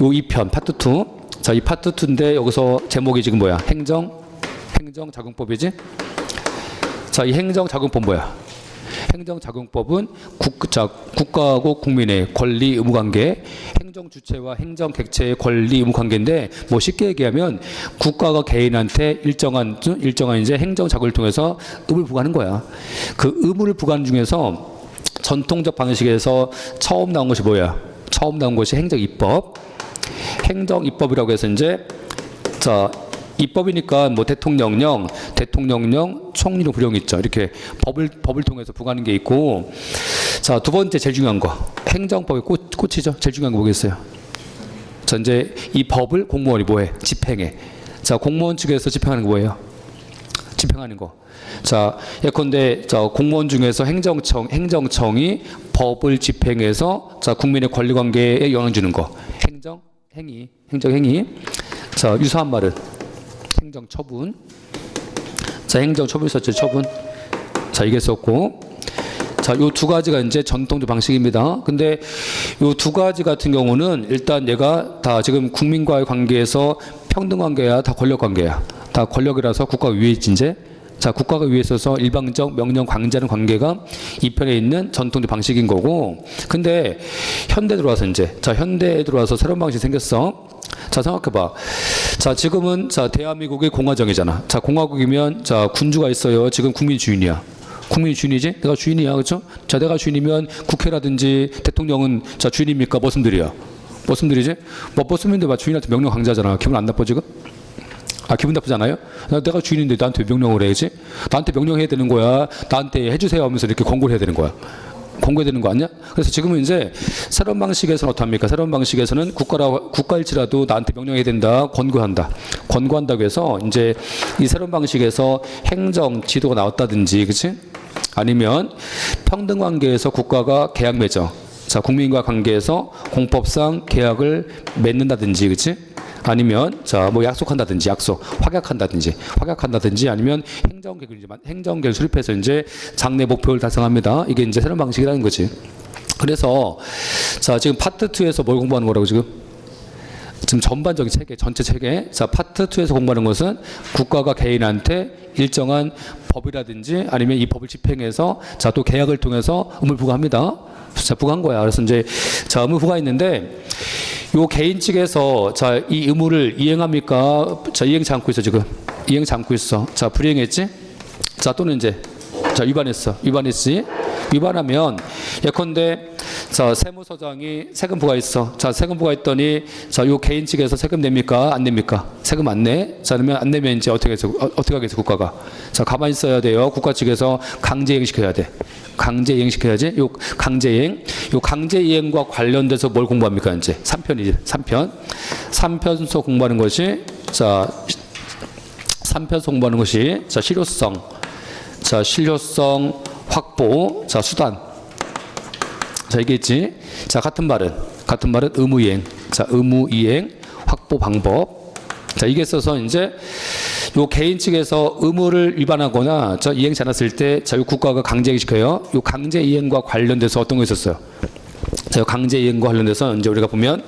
요 2편 파트 2, 자, 이 파트 2인데 여기서 제목이 지금 뭐야? 행정작용법이지? 자, 이 행정작용법 뭐야? 행정작용법은 국가하고 국민의 권리 의무 관계, 행정 주체와 행정 객체의 권리 의무 관계인데, 뭐 쉽게 얘기하면 국가가 개인한테 일정한 이제 행정작용을 통해서 의무를 부과하는 거야. 그 의무를 부과하는 중에서 전통적 방식에서 처음 나온 것이 뭐야? 처음 나온 것이 행정입법. 행정입법이라고 해서 이제 자, 입법이니까 뭐 대통령령, 총리령, 부령 있죠. 이렇게 법을 통해서 부과하는 게 있고, 자, 두 번째 제일 중요한 거 행정법의 꽃이죠. 제일 중요한 거 뭐겠어요? 자, 이제 이 법을 공무원이 뭐해? 집행해. 자, 공무원 측에서 집행하는 거 뭐예요? 집행하는 거. 자, 예컨대 자, 공무원 중에서 행정청이 법을 집행해서 자, 국민의 권리관계에 영향 주는 거. 행정행위. 자, 유사한 말은 행정처분. 자, 행정처분 있었죠, 처분. 자, 이게 썼고. 자, 요 두 가지가 이제 전통적 방식입니다. 근데 요 두 가지 같은 경우는 일단 얘가 다 지금 국민과의 관계에서 평등 관계야, 다 권력 관계야. 다 권력이라서 국가가 위에 있지, 이제. 자, 국가가 위에 있어서 일방적 명령 강제하는 관계가 이 편에 있는 전통적 방식인 거고, 근데 현대 들어와서 이제, 자, 현대에 들어와서 새로운 방식이 생겼어. 자, 생각해봐. 자, 지금은 자, 대한민국의 공화정이잖아. 자, 공화국이면 자, 군주가 있어요. 지금 국민이 주인이야. 국민이 주인이지? 내가 주인이야, 그렇죠? 자, 내가 주인이면 국회라든지 대통령은 자, 주인입니까? 머슴들이야. 머슴들이지? 뭐 머슴인데 막 주인한테 명령 강제하잖아. 기분 안 나빠 지금? 아, 기분 나쁘잖아요? 내가 주인인데 나한테 명령을 해야지? 나한테 명령해야 되는 거야? 나한테 해주세요 하면서 이렇게 권고를 해야 되는 거야? 권고해야 되는 거 아니야? 그래서 지금은 이제 새로운 방식에서는 어떡합니까? 새로운 방식에서는 국가일지라도 나한테 명령해야 된다, 권고한다. 권고한다고 해서 이제 이 새로운 방식에서 행정 지도가 나왔다든지, 그치? 아니면 평등 관계에서 국가가 계약 맺어. 자, 국민과 관계에서 공법상 계약을 맺는다든지, 그치? 아니면 자, 뭐 약속한다든지, 확약한다든지 아니면 행정계획을 수립해서 이제 장래 목표를 달성합니다. 이게 이제 새로운 방식이라는 거지. 그래서 자, 지금 파트 2에서 뭘 공부하는 거라고 지금 전반적인 체계, 전체 체계. 자, 파트 2에서 공부하는 것은 국가가 개인한테 일정한 법이라든지 아니면 이 법을 집행해서 자, 또 계약을 통해서 의무를 부과합니다. 자, 부과한 거야. 그래서 이제 자, 의무 부과 있는데 요 개인 측에서 자, 이 의무를 이행합니까? 자, 이행치 않고 있어, 지금. 이행치 않고 있어. 자, 불이행했지? 자, 또는 이제 자, 위반했지? 위반하면 예컨대 자, 세무서장이 세금 부과했어. 자, 세금 부과했더니 자, 요 개인 측에서 세금 냅니까? 안 냅니까? 세금 안 내. 자, 그러면 안 내면 이제 어떻게 하겠어, 국가가? 자, 가만히 있어야 돼요. 국가 측에서 강제이행 시켜야 돼. 강제이행 시켜야지. 요 강제이행과 관련돼서 뭘 공부합니까, 이제? 3편이지. 3편서 공부하는 것이 자, 3편에서 공부하는 것이 자, 실효성. 자, 실효성 확보. 자, 수단. 자, 이게 있지. 자, 같은 말은 의무이행. 자, 의무이행 확보 방법. 자, 이게 있어서 이제 요 개인 측에서 의무를 위반하거나 저 이행치 않았을 때 자, 요 국가가 강제시켜요. 요 강제 이행과 관련돼서 어떤 거 있었어요? 자, 강제 이행과 관련돼서 이제 우리가 보면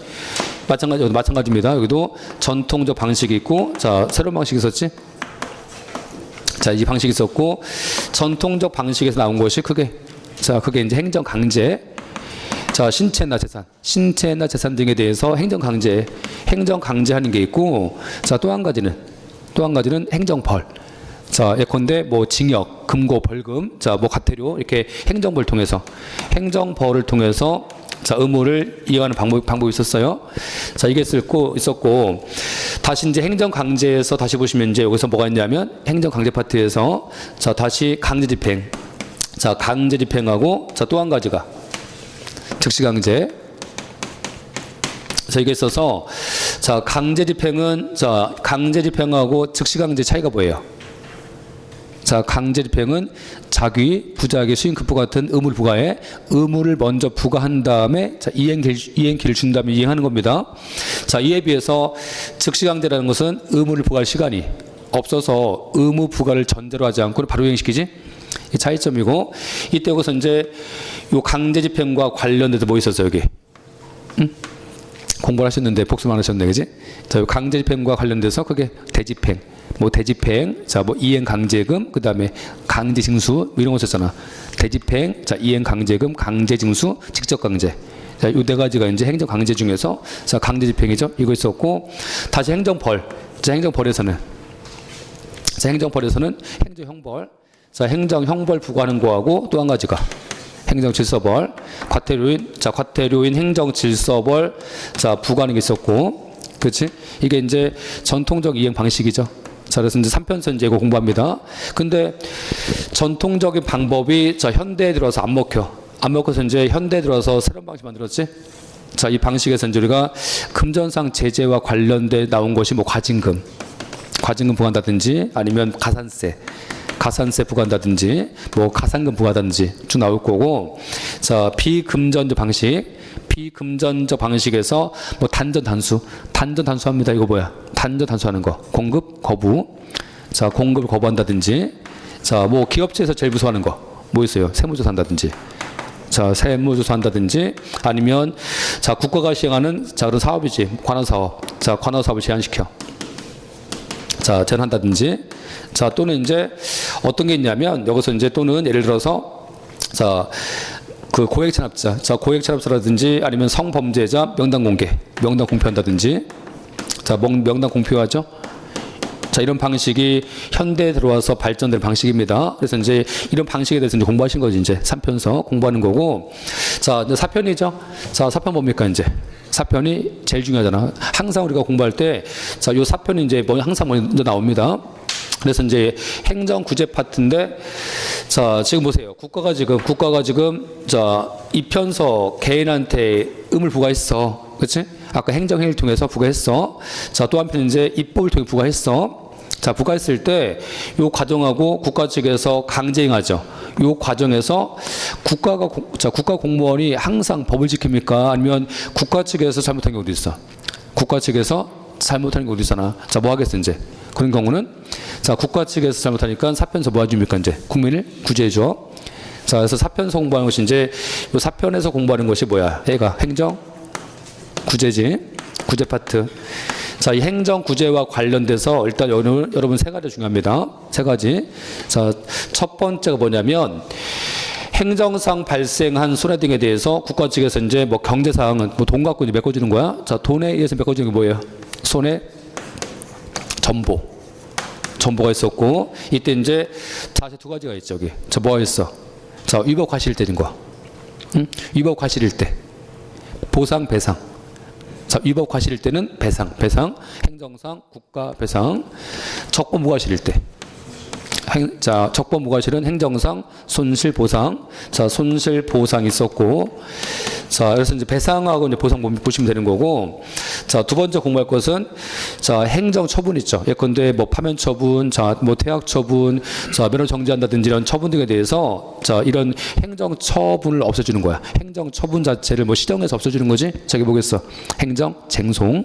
마찬가지입니다. 여기도 전통적 방식이 있고, 자, 새로운 방식이 있었지? 자, 이 방식이 있었고, 전통적 방식에서 나온 것이 그게 이제 행정 강제. 자, 신체나 재산 등에 대해서 행정 강제하는 게 있고, 자, 또 한 가지는 행정벌. 자, 예컨대 뭐 징역, 금고, 벌금, 자, 뭐 과태료 이렇게 행정벌을 통해서 자, 의무를 이행하는 방법이 있었어요. 자, 이게 있었고, 다시 이제 행정 강제에서 다시 보시면 이제 여기서 뭐가 있냐면 행정 강제 파트에서 자, 다시 강제 집행. 자, 강제 집행하고 자, 또 한 가지가 즉시 강제. 자, 이게 있어서 자, 강제 집행하고 즉시 강제 차이가 뭐예요? 자, 강제 집행은 자기, 부자에게 수임 급부 같은 의무를 부과해 의무를 먼저 부과한 다음에 자, 이행기를 준 다음에 이행하는 겁니다. 자, 이에 비해서 즉시 강제라는 것은 의무를 부과할 시간이 없어서 의무 부과를 전제로 하지 않고 바로 이행시키지? 이 차이점이고, 이때 여기서 이제 요 강제 집행과 관련돼서 뭐 있었어요, 여기? 공부를 하셨는데 복습 안 하셨네, 그지? 자, 강제 집행과 관련돼서 그게 대집행, 자, 뭐 이행 강제금, 그 다음에 강제 징수, 뭐 이런 거 썼잖아. 대집행, 자, 이행 강제금, 강제 징수, 직접 강제. 자, 요 네 가지가 이제 행정 강제 중에서 자, 강제 집행이죠. 이거 있었고, 다시 행정벌. 자, 행정벌에서는 행정형벌. 자, 행정형벌 부과하는 거하고 또 한 가지가 행정질서벌, 과태료인 행정질서벌, 자, 부과하는 게 있었고, 그렇지? 이게 이제 전통적 이행 방식이죠. 자, 그래서 이제 3편에서 이제 이거 공부합니다. 근데 전통적인 방법이 자, 현대에 들어서 안 먹혀서 이제 현대에 들어서 새로운 방식 만들었지? 자, 이 방식에서 이제 우리가 금전상 제재와 관련돼 나온 것이 뭐 과징금 부과한다든지 아니면 가산세 부과한다든지 뭐 가산금 부과한다든지 쭉 나올 거고, 자, 비금전적 방식에서 뭐 단전 단수합니다. 이거 뭐야? 단전 단수하는 거. 공급 거부. 자, 공급을 거부한다든지, 자, 뭐 기업체에서 제일 무서워하는 거 뭐 있어요? 세무조사 한다든지. 자, 세무조사 한다든지 아니면 자, 국가가 시행하는 자, 그런 사업이지. 관할사업. 자, 관할사업을 제한시켜. 자, 제한한다든지. 자, 또는 이제 어떤 게 있냐면 여기서 이제 또는 예를 들어서 자, 그 고액찬압자라든지 아니면 성범죄자 명단 공표한다든지. 자, 명단 공표하죠. 자, 이런 방식이 현대에 들어와서 발전된 방식입니다. 그래서 이제 이런 방식에 대해서 이제 공부하신 거지. 이제 3편서 공부하는 거고. 자, 이제 4편이죠. 자, 4편 뭡니까 이제? 4편이 제일 중요하잖아. 항상 우리가 공부할 때 자, 요 4편이 이제 항상 먼저 나옵니다. 그래서 이제 행정구제 파트인데, 자, 지금 보세요. 국가가 지금 자, 이 편서 개인한테 의무를 부과했어. 그렇지? 아까 행정행위를 통해서 부과했어. 자, 또 한편 이제 입법을 통해 부과했어. 자, 부과했을 때 요 과정하고 국가 측에서 강제행하죠. 요 과정에서 국가 공무원이 항상 법을 지킵니까? 아니면 국가 측에서 잘못한 경우도 있어. 국가 측에서 잘못하는 경우도 있잖아. 자, 뭐 하겠어 이제? 그런 경우는 자, 국가 측에서 잘못하니까 사편에서 뭐 해줍니까 이제? 국민을 구제해줘. 자, 그래서 사편에서 공부하는 것이 이제 요 사편에서 공부하는 것이 뭐야? 얘가 행정 구제지. 구제 파트. 자, 이 행정 구제와 관련돼서 일단 여러분 세 가지 중요합니다. 세 가지. 자, 첫 번째가 뭐냐면 행정상 발생한 손해 등에 대해서 국가 측에서 이제 뭐 경제 사항은 뭐 돈 갖고 이제 메꿔주는 거야. 자, 돈에 의해서 메꿔주는 게 뭐예요? 손해 전보가 있었고, 이때 이제 자세 두 가지가 있죠. 여기. 자, 뭐가 있어? 자, 위법 과실일 때인 거야. 응? 위법 과실일 때. 보상, 배상. 자, 위법 과실일 때는 배상, 행정상 국가 배상. 적법 무과실일 때. 자, 적법 무과실은 행정상 손실 보상. 자, 손실 보상 있었고, 자, 그래서 이제 배상하고 이제 보상 보시면 되는 거고, 자, 두 번째 공부할 것은, 자, 행정 처분 있죠. 예컨대 뭐 파면 처분, 자, 뭐 퇴학 처분, 자, 면허 정지한다든지 이런 처분 등에 대해서, 자, 이런 행정 처분을 없애주는 거야. 행정 처분 자체를 뭐 시정해서 없애주는 거지? 저기 보겠어. 행정 쟁송.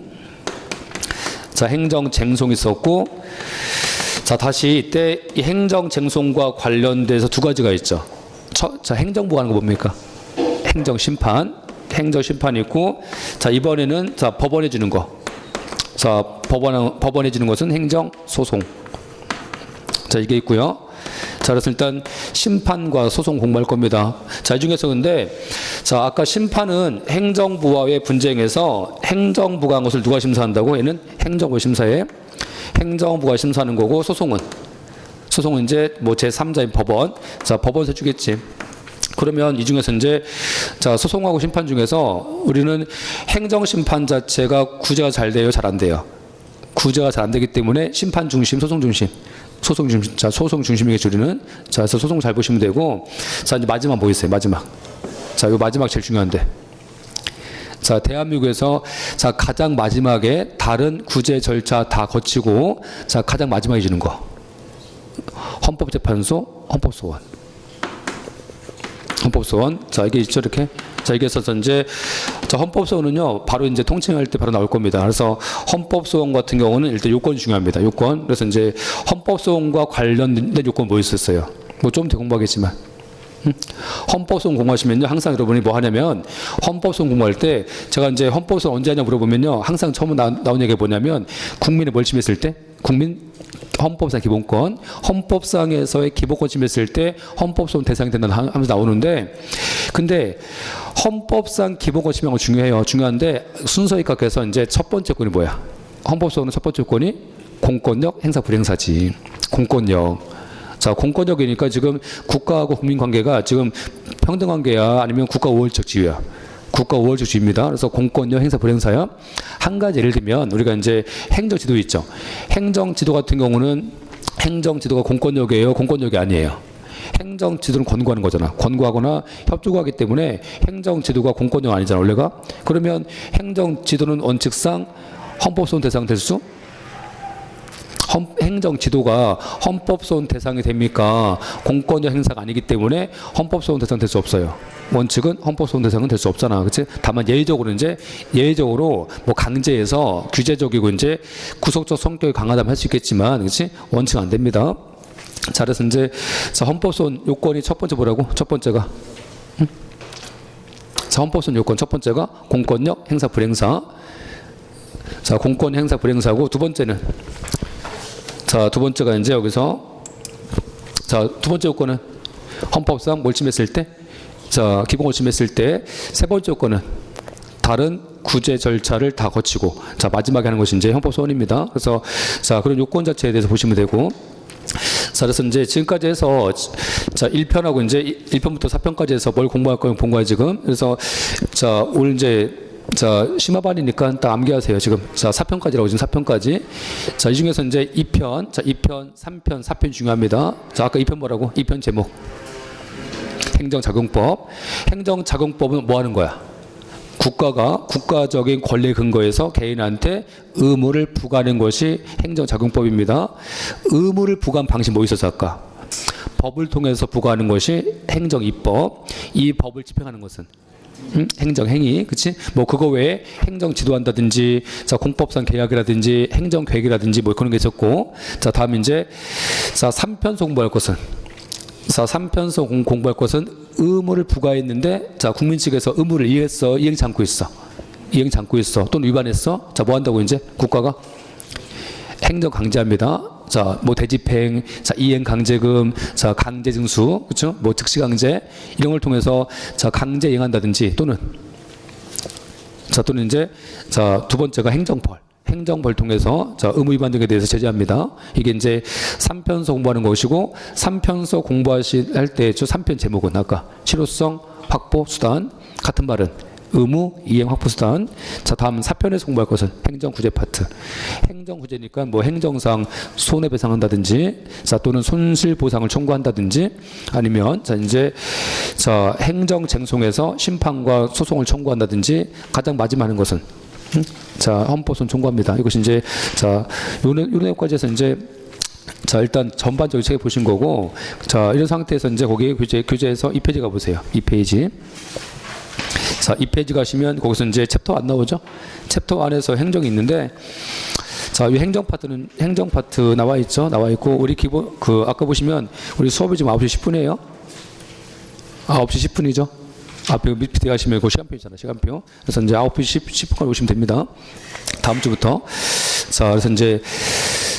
자, 행정 쟁송이 있었고, 자, 다시 이때 이 행정 쟁송과 관련돼서 두 가지가 있죠. 자, 행정부가 하는 거 뭡니까? 행정 심판, 행정 심판이 있고, 자, 이번에는 자, 법원에 주는 거. 자, 법원에 주는 것은 행정 소송. 자, 이게 있고요. 자, 그래서 일단 심판과 소송 공부할 겁니다. 자, 이 중에서 근데, 자, 아까 심판은 행정부와의 분쟁에서 행정부가 한 것을 누가 심사한다고? 얘는 행정부 심사에 행정부가 심사하는 거고, 소송은 이제 뭐 제3자인 법원. 자, 법원에서 주겠지. 그러면 이 중에서 이제, 자, 소송하고 심판 중에서 우리는 행정심판 자체가 구제가 잘 돼요, 잘 안 돼요? 구제가 잘 안 되기 때문에 심판 중심, 소송 중심. 자, 소송 중심이게 줄이는. 자, 그래서 소송 잘 보시면 되고. 자, 이제 마지막 뭐 있어요? 마지막. 자, 요 마지막 제일 중요한데. 자, 대한민국에서 자, 가장 마지막에 다른 구제 절차 다 거치고, 자, 가장 마지막에 주는 거. 헌법재판소, 헌법소원. 헌법소원. 자, 이게 있죠, 이렇게. 자, 이게 있어서 이제, 자, 헌법소원은요, 바로 이제 통칭할 때 바로 나올 겁니다. 그래서 헌법소원 같은 경우는 일단 요건이 중요합니다. 요건. 그래서 이제 헌법소원과 관련된 요건 뭐 있었어요? 뭐 좀 더 공부하겠지만. 헌법소원 공부하시면요, 항상 여러분이 뭐 하냐면, 헌법소원 공부할 때, 제가 이제 헌법소원 언제 하냐 물어보면요, 항상 처음 나온 얘기가 뭐냐면, 국민의 뭘 침해했을 때? 국민 헌법상 기본권, 헌법상에서의 기본권 침해했을 때 헌법소원 대상이 된다 하면서 나오는데, 근데 헌법상 기본권 침해한 거 중요해요. 중요한데 순서 입각해서 이제 첫 번째 권이 뭐야? 헌법소원은 첫 번째 권이 공권력 행사 불행사지. 공권력. 자, 공권력이니까 지금 국가하고 국민 관계가 지금 평등 관계야, 아니면 국가 우월적 지위야? 국가 우월적 지위입니다. 그래서 공권력 행사 불행사야. 한 가지 예를 들면 우리가 이제 행정지도 있죠. 행정지도 같은 경우는 행정지도가 공권력이에요, 공권력이 아니에요? 행정지도는 권고하는 거잖아. 권고하거나 협조하기 때문에 행정지도가 공권력 아니잖아, 원래가. 그러면 행정지도는 원칙상 헌법소원 대상 될 수? 행정지도가 헌법소원 대상이 됩니까? 공권력 행사가 아니기 때문에 헌법소원 대상 될 수 없어요. 원칙은 헌법소원 대상은 될 수 없잖아, 그렇지? 다만 예외적으로 뭐 강제해서 규제적이고 이제 구속적 성격이 강하다면 할 수 있겠지만, 그렇지? 원칙 안 됩니다. 자, 그래서 이제 헌법소원 요건이 첫 번째 뭐라고? 첫 번째가 자, 헌법소원 요건 첫 번째가 공권력 행사 불행사. 자, 공권 행사 불행사고, 두 번째는, 자, 두 번째가 이제 여기서, 자, 두 번째 요건은 헌법상 뭘 침해했을 때? 자, 기본권 침해했을 때. 세 번째 요건은 다른 구제 절차를 다 거치고. 자, 마지막에 하는 것이 이제 헌법소원입니다. 그래서 자, 그런 요건 자체에 대해서 보시면 되고. 자, 그래서 이제 지금까지 해서 자, 1편하고 이제 1편부터 4편까지 해서 뭘 공부할 거예요, 본 거야, 지금. 그래서 자, 오늘 이제 자, 심화반이니까 딱 암기하세요, 지금. 자, 4편까지라고 지금 4편까지. 자, 이 중에서 이제 2편, 자, 2편, 3편, 4편 중요합니다. 자, 아까 2편 뭐라고? 2편 제목. 행정작용법. 행정작용법은 뭐 하는 거야? 국가가 국가적인 권리 근거에서 개인한테 의무를 부과하는 것이 행정작용법입니다. 의무를 부과한 방식 뭐 있었어, 아까? 법을 통해서 부과하는 것이 행정입법. 이 법을 집행하는 것은 행정행위, 그치? 뭐 그거 외에 행정 지도한다든지, 자, 공법상 계약이라든지, 행정계획이라든지 뭐 그런 게 있었고. 자, 다음 이제, 자, 3편서 공부할 것은, 자, 3편서 공부할 것은 의무를 부과했는데, 자, 국민 측에서 의무를 이행했어, 이행치 않고 있어? 이행치 않고 있어. 또는 위반했어? 자, 뭐 한다고 이제? 국가가? 행정 강제합니다. 자, 뭐 대집행, 자, 이행 강제금, 자, 강제 징수, 그렇죠? 뭐 즉시 강제 이런 걸 통해서 자, 강제 이행한다든지, 또는 자, 또는 이제 자, 두 번째가 행정벌 통해서 자, 의무 위반 등에 대해서 제재합니다. 이게 이제 3편서 공부하는 것이고, 3편서 공부하실 때 저 3편 제목은 아까 실효성 확보 수단, 같은 말은 의무, 이행, 확보수단. 자, 다음 4편에서 공부할 것은 행정구제 파트. 행정구제니까 뭐 행정상 손해배상한다든지, 자, 또는 손실보상을 청구한다든지, 아니면 자, 이제 자, 행정쟁송에서 심판과 소송을 청구한다든지, 가장 마지막 하는 것은 자, 헌법소송 청구합니다. 이것이 이제 자, 요 내용까지 해서 이제 자, 일단 전반적인 책에 보신 거고, 자, 이런 상태에서 이제 거기 교재에서 2페이지 가보세요. 2페이지. 자, 2페이지 가시면 거기서 이제 챕터 안 나오죠? 챕터 안에서 행정이 있는데, 자, 이 행정 파트는 행정 파트 나와 있죠? 나와 있고, 우리 기본, 아까 보시면 우리 수업이 지금 9시 10분이에요. 9시 10분이죠? 앞에 밑에 가시면 그 시간표 있잖아요. 시간표. 그래서 이제 9시 10분까지 오시면 됩니다. 다음 주부터. 자, 그래서 이제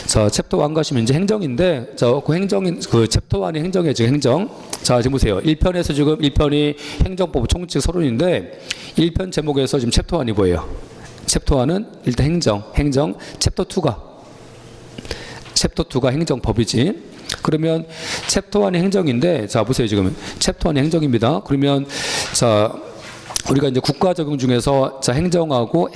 자, 챕터 1 가시면 이제 행정인데, 자, 그 행정인, 그 챕터 1이 행정이에요, 지금 행정. 자, 지금 보세요. 1편에서 지금 1편이 행정법 총칙 서론인데, 1편 제목에서 지금 챕터 1이 뭐예요? 챕터 1은 일단 행정, 챕터 2가 행정법이지. 그러면 챕터 1이 행정인데, 자, 보세요, 지금. 챕터 1이 행정입니다. 그러면, 자, 우리가 이제 국가 적용 중에서 자, 행정하고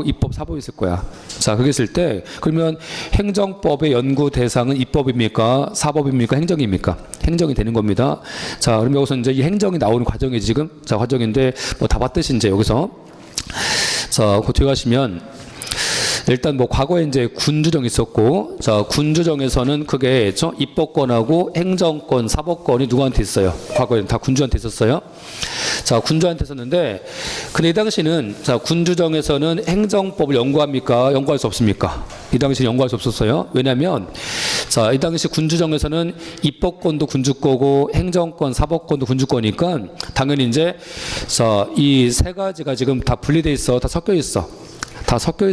입법, 사법이 있을 거야. 자, 그게 있을 때 그러면 행정법의 연구 대상은 입법입니까? 사법입니까? 행정입니까? 행정이 되는 겁니다. 자, 그럼 여기서 이제 이 행정이 나오는 과정이 지금 자, 과정인데 뭐 다 봤듯이 이제 여기서 자, 그 뒤에 가시면 일단 뭐 과거에 이제 군주정이 있었고, 자, 군주정에서는 그게 입법권하고 행정권, 사법권이 누구한테 있어요? 과거에는 다 군주한테 있었어요. 자, 군주한테 있었는데, 근데 이 당시는 자, 군주정에서는 행정법을 연구합니까? 연구할 수 없습니까? 이 당시는 연구할 수 없었어요. 왜냐하면 자, 이 당시 군주정에서는 입법권도 군주 거고 행정권, 사법권도 군주 거니까 당연히 이제 자, 이 세 가지가 지금 다 분리돼 있어, 다 섞여 있어. 다 섞여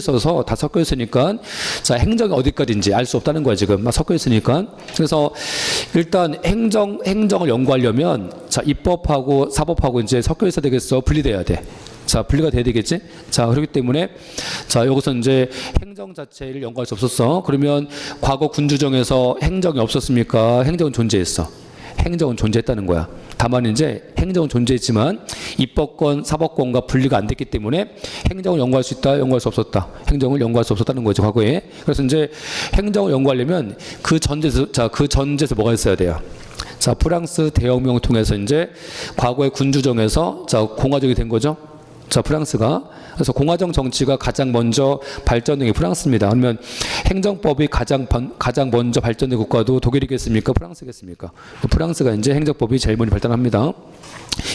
있으니까 자, 행정이 어디까지인지 알 수 없다는 거야, 지금. 막 섞여 있으니까. 그래서 일단 행정을 연구하려면 자, 입법하고 사법하고 이제 섞여 있어야 되겠어. 분리돼야 돼. 자, 분리가 돼야 되겠지? 자, 그렇기 때문에 자, 여기서 이제 행정 자체를 연구할 수 없었어. 그러면 과거 군주정에서 행정이 없었습니까? 행정은 존재했어. 행정은 존재했다는 거야. 다만 이제 행정은 존재했지만 입법권, 사법권과 분리가 안 됐기 때문에 행정을 연구할 수 있다, 연구할 수 없었다. 행정을 연구할 수 없었다는 거죠, 과거에. 그래서 이제 행정을 연구하려면 그 전제에서 뭐가 있어야 돼요? 자, 프랑스 대혁명을 통해서 이제 과거의 군주정에서 자, 공화정이 된 거죠. 자, 프랑스가. 그래서 공화정 정치가 가장 먼저 발전된 게 프랑스입니다. 그러면 행정법이 가장 먼저 발전된 국가도 독일이겠습니까? 프랑스겠습니까? 프랑스가 이제 행정법이 제일 먼저 발전합니다.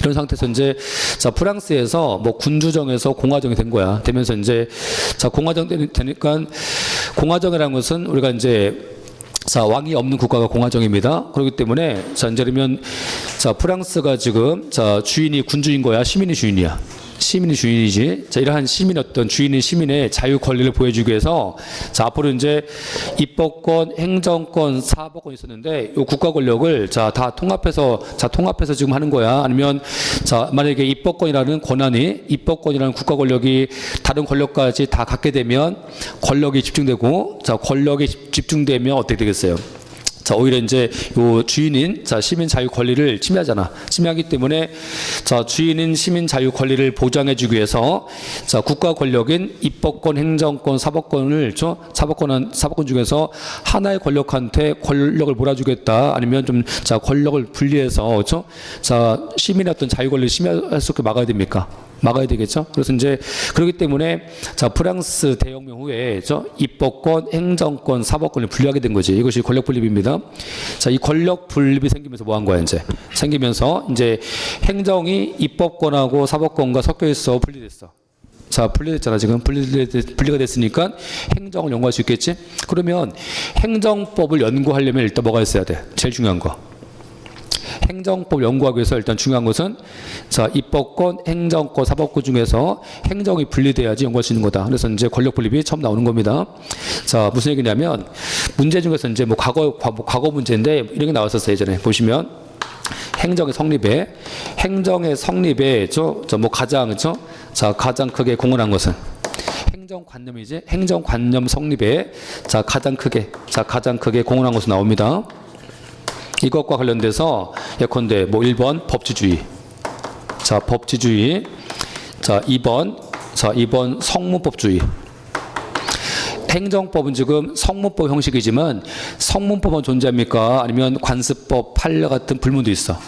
이런 상태에서 이제 자, 프랑스에서 뭐 군주정에서 공화정이 된 거야. 되면서 이제 자, 공화정 되니까 공화정이라는 것은 우리가 이제 자, 왕이 없는 국가가 공화정입니다. 그렇기 때문에 자, 이제 그러면 자, 프랑스가 지금 자, 주인이 군주인 거야? 시민이 주인이야? 시민이 주인이지. 자, 이러한 주인인 시민의 자유 권리를 보여주기 위해서 자, 앞으로 이제 입법권, 행정권, 사법권이 있었는데 이 국가 권력을 자, 다 통합해서 지금 하는 거야. 아니면 자, 만약에 입법권이라는 국가 권력이 다른 권력까지 다 갖게 되면 권력이 집중되고 자, 권력이 집중되면 어떻게 되겠어요? 자, 오히려 이제 요 주인인 자, 시민 자유 권리를 침해하기 때문에 자, 주인인 시민 자유 권리를 보장해 주기 위해서 자, 국가 권력인 입법권, 행정권, 사법권 중에서 하나의 권력한테 권력을 몰아주겠다. 아니면 좀 자, 권력을 분리해서 그렇죠? 자, 시민의 어떤 자유 권리를 침해할 수 없게 막아야 됩니까? 막아야 되겠죠. 그래서 이제 그렇기 때문에 자, 프랑스 대혁명 후에 입법권, 행정권, 사법권을 분리하게 된 거지. 이것이 권력 분립입니다. 자, 이 권력 분립이 생기면서 뭐 한 거야, 이제? 생기면서 이제 행정이 입법권하고 사법권과 섞여 있어, 분리됐어. 자, 분리됐잖아, 지금. 분리가 됐으니까 행정을 연구할 수 있겠지? 그러면 행정법을 연구하려면 일단 뭐가 있어야 돼? 제일 중요한 거. 행정법 연구하기 위해서 일단 중요한 것은 자, 입법권, 행정권, 사법권 중에서 행정이 분리돼야지 연구할 수 있는 거다. 그래서 이제 권력 분립이 처음 나오는 겁니다. 자, 무슨 얘기냐면 문제 중에서 이제 뭐 과거 문제인데 이런 게 나왔었어요, 예전에. 보시면 행정의 성립에 가장 크게 공헌한 것은 행정관념이지. 행정관념 성립에 가장 크게 공헌한 것으로 나옵니다. 이것과 관련돼서 예컨대 뭐 1번 법치주의. 자, 법치주의. 자, 2번 성문법주의. 행정법은 지금 성문법 형식이지만 성문법은 존재합니까? 아니면 관습법, 판례 같은 불문도 있어.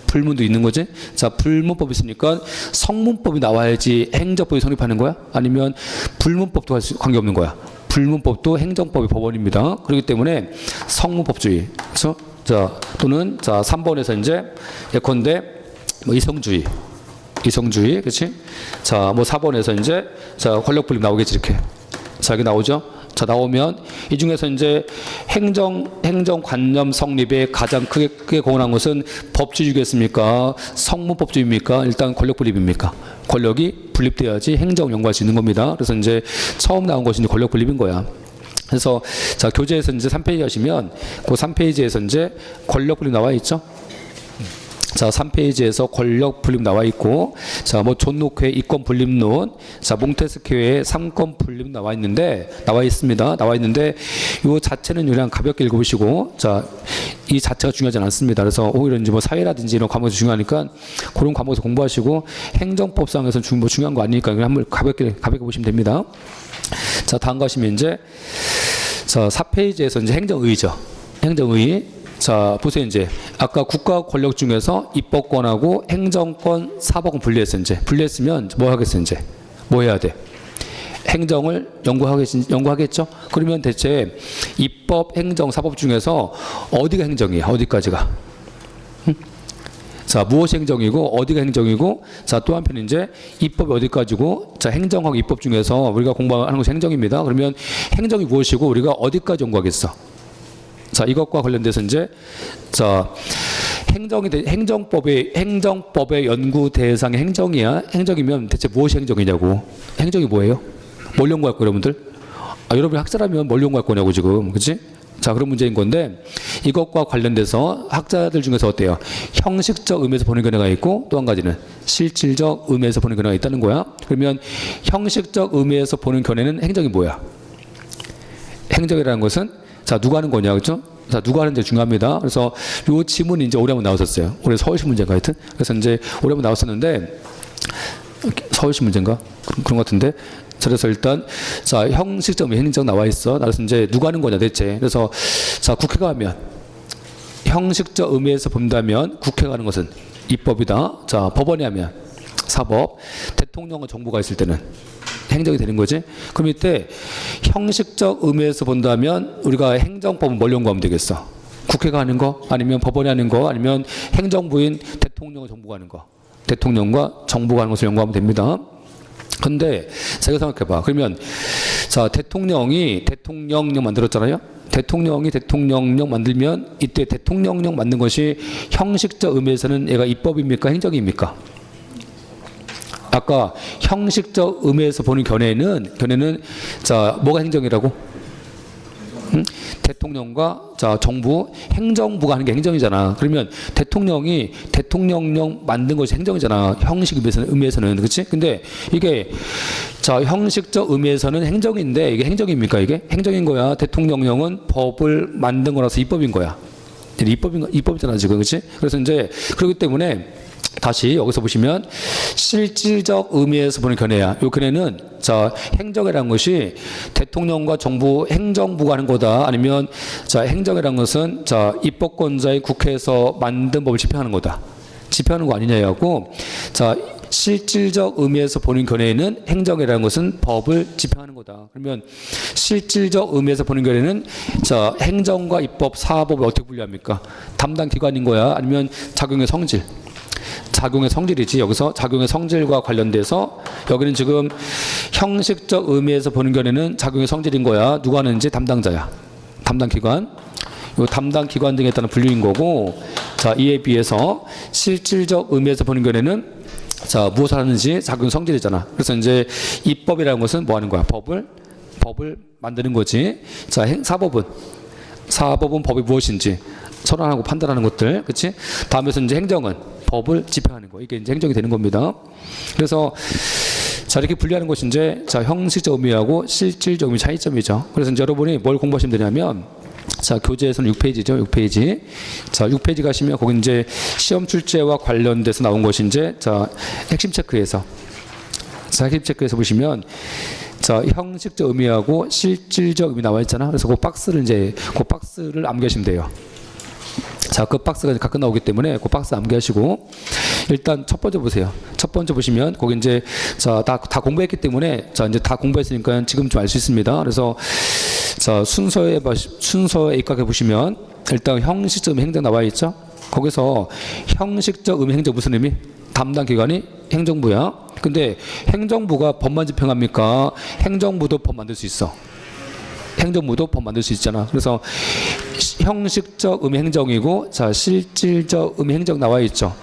불문도 있는 거지? 자, 불문법이 있으니까 성문법이 나와야지 행정법이 성립하는 거야? 아니면 불문법도 관계없는 거야? 불문법도 행정법의 법원입니다. 그렇기 때문에 성문법주의. 그렇죠? 자, 또는 자, 3번에서 이제 예컨대 뭐 이성주의, 그렇지? 자, 뭐 4번에서 이제 자, 권력분립 나오겠지 이렇게. 자, 여기 나오죠? 자, 나오면 이 중에서 이제 행정관념 성립에 가장 크게 공헌한 것은 법치주의겠습니까? 성문법주의입니까? 일단 권력분립입니까? 권력이 분립돼야지 행정 연구할 수 있는 겁니다. 그래서 이제 처음 나온 것이 이제 권력분립인 거야. 그래서 자, 교재에서 이제 3페이지 하시면 그 3페이지에서 이제 권력분립 나와 있죠? 자, 3페이지에서 권력 분립 나와 있고, 자, 뭐 존 로크의 이권 분립론, 자, 몽테스키우의 3권 분립 나와 있습니다. 나와 있는데, 이 자체는 그냥 가볍게 읽어보시고, 자, 이 자체가 중요하지 않습니다. 그래서 오히려 이제 뭐 사회라든지 이런 과목이 중요하니까 그런 과목에서 공부하시고, 행정법상에서는 중요한 거 아니니까 그냥 한번 가볍게 보시면 됩니다. 자, 다음 가시면 이제, 자, 4페이지에서 이제 행정의죠. 행정의. 자, 보세요. 이제 아까 국가 권력 중에서 입법권하고 행정권, 사법권 분리했으면 뭐 하겠어? 이제 뭐 해야 돼? 행정을 연구하겠죠? 그러면 대체 입법, 행정, 사법 중에서 어디가 행정이야? 어디까지가? 자, 무엇이 행정이고 어디가 행정이고, 자, 또 한편 이제 입법이 어디까지고, 자, 행정하고 입법 중에서 우리가 공부하는 것이 행정입니다. 그러면 행정이 무엇이고 우리가 어디까지 연구하겠어? 자, 이것과 관련돼서 이제 자, 행정법의 연구 대상의 행정이야. 행정이면 대체 무엇이 행정이냐고. 행정이 뭐예요? 뭘 연구할 거예요, 여러분들? 여러분이 학자라면 뭘 연구할 거냐고 지금, 그렇지? 자, 그런 문제인 건데 이것과 관련돼서 학자들 중에서 어때요? 형식적 의미에서 보는 견해가 있고 또 한 가지는 실질적 의미에서 보는 견해가 있다는 거야. 그러면 형식적 의미에서 보는 견해는 행정이 뭐야? 행정이라는 것은 자, 누가 하는 거냐, 그렇죠? 자, 누가 하는지 중요합니다. 그래서 요 지문이 이제 올해 한번 나왔었어요. 올해 서울시 문제인가 하여튼. 그래서 이제 올해 한번 나왔었는데 서울시 문제인가? 그런 것 같은데. 자, 그래서 일단 자, 형식적 행정 나와 있어. 그래서 이제 누가 하는 거냐 대체. 그래서 자, 국회가 하면 형식적 의미에서 본다면 국회가 하는 것은 입법이다. 자, 법원이 하면 사법, 대통령과 정부가 있을 때는 행정이 되는 거지. 그럼 이때 형식적 의미에서 본다면 우리가 행정법은 뭘 연구하면 되겠어? 국회가 하는 거, 아니면 법원이 하는 거, 아니면 행정부인 대통령과 정부가 하는 거, 대통령과 정부가 하는 것을 연구하면 됩니다. 근데 제가 생각해봐. 그러면 자, 대통령이 대통령령 만들었잖아요. 대통령이 대통령령 만들면 이때 대통령령 만든 것이 형식적 의미에서는 얘가 입법입니까? 행정입니까? 아까 형식적 의미에서 보는 견해는 자, 뭐가 행정이라고? 대통령과 자, 정부, 행정부가 하는 게 행정이잖아. 그러면 대통령이 대통령령 만든 것이 행정이잖아. 형식 의미에서는 그렇지? 근데 이게 자, 형식적 의미에서는 행정인데 이게 행정입니까? 이게 행정인 거야. 대통령령은 법을 만든 거라서 입법인 거야. 입법이잖아 지금, 그렇지? 그래서 이제 그렇기 때문에 다시 여기서 보시면 실질적 의미에서 보는 견해야. 이 견해는 자, 행정이라는 것이 대통령과 정부, 행정부가 하는 거다. 아니면 자, 행정이라는 것은 자, 입법권자의 국회에서 만든 법을 집행하는 거다. 집행하는 거 아니냐고. 자, 실질적 의미에서 보는 견해는 행정이라는 것은 법을 집행하는 거다. 그러면 실질적 의미에서 보는 견해는 자, 행정과 입법, 사법을 어떻게 분류합니까? 담당 기관인 거야? 아니면 작용의 성질? 작용의 성질이지. 여기서 작용의 성질과 관련돼서 여기는 지금 형식적 의미에서 보는 견해는 작용의 성질인 거야. 누가 하는지 담당자야. 담당 기관. 요 담당 기관 등에 따른 분류인 거고, 자, 이에 비해서 실질적 의미에서 보는 견해는 자, 무엇을 하는지 작용 성질이잖아. 그래서 이제 입법이라는 것은 뭐 하는 거야? 법을 만드는 거지. 자, 사법은 법이 무엇인지 선언하고 판단하는 것들, 그렇지? 다음에서 이제 행정은 법을 집행하는 거. 이게 이제 행정이 되는 겁니다. 그래서 자, 이렇게 분리하는 것이 이제 자, 형식적 의미하고 실질적 의미 차이점이죠. 그래서 이제 여러분이 뭘 공부하시면 되냐면 자, 교재에서는 6페이지죠. 6페이지. 자, 6페이지 가시면 거기 이제 시험 출제와 관련돼서 나온 것이 이제 자, 핵심 체크에서 자, 학습 체크에서 보시면 자, 형식적 의미하고 실질적 의미 나와 있잖아. 그래서 그 박스를 암기하시면 돼요. 자, 그 박스가 이제 가끔 나오기 때문에 그 박스 암기하시고 일단 첫 번째 보세요. 첫 번째 보시면 거기 이제 자, 다 공부했기 때문에 자, 이제 다 공부했으니까 지금 좀 알 수 있습니다. 그래서 자, 순서에 입각해 보시면 일단 형식적 의미 행정 나와 있죠. 거기서 형식적 의미 행정 무슨 의미? 담당 기관이 행정부야. 근데 행정부가 법만 집행합니까? 행정부도 법 만들 수 있어. 행정부도 법 만들 수 있잖아. 그래서 형식적 의미 행정이고 자, 실질적 의미 행정 나와 있죠.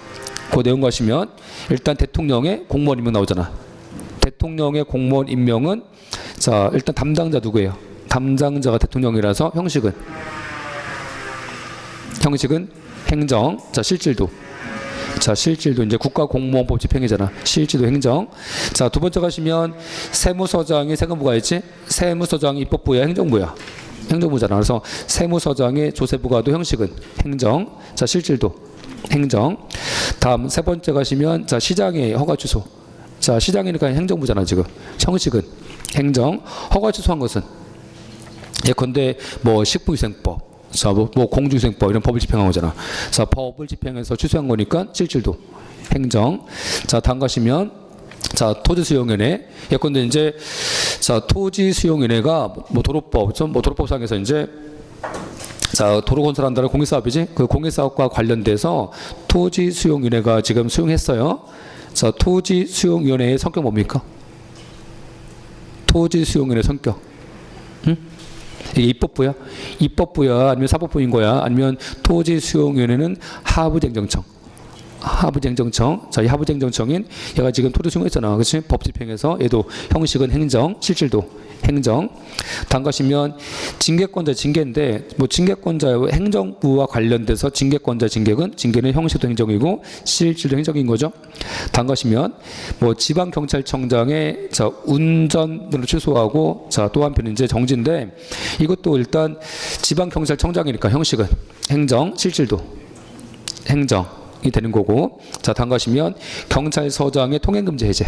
그 내용 가시면 일단 대통령의 공무원 임명 나오잖아. 대통령의 공무원 임명은 자, 일단 담당자 누구예요? 담당자가 대통령이라서 형식은 행정. 자, 실질도 이제 국가공무원법 집행이잖아. 실질도 행정. 자, 두 번째 가시면 세무서장이 세금부가 있지. 세무서장이 입법부야, 행정부야. 행정부잖아. 그래서 세무서장의 조세부가도 형식은 행정. 자, 실질도 행정. 다음 세 번째 가시면 자, 시장의 허가 취소. 자, 시장이니까 행정부잖아 지금. 형식은 행정. 허가 취소한 것은 예컨대 뭐 식품위생법. 자, 뭐 공중위생법 이런 법을 집행한 거잖아. 자, 법을 집행해서 취소한 거니까 실질도 행정. 자, 다음 가시면 자, 토지수용위원회. 예컨대 이제 자, 토지수용위원회가 뭐 도로법상에서 이제 자, 도로 건설한다는 공익사업이지. 그 공익사업과 관련돼서 토지수용위원회가 지금 수용했어요. 자, 토지수용위원회의 성격 뭡니까? 토지수용위원회 성격. 응? 이게 입법부야 아니면 사법부인 거야? 아니면 토지수용위원회는 하부행정청. 자, 이 하부행정청인 얘가 지금 토지 수용했잖아. 그렇지? 법 집행해서 얘도 형식은 행정, 실질도 행정. 다음 가시면 징계권자인데 뭐 징계권자 행정부와 관련돼서 징계는 형식도 행정이고 실질도 행정인 거죠. 다음 가시면 뭐 지방경찰청장의 자, 운전을 취소하고 자, 또 한편 이제 정지인데 이것도 일단 지방경찰청장이니까 형식은 행정, 실질도 행정이 되는 거고. 자, 다음 가시면 경찰서장의 통행금지 해제.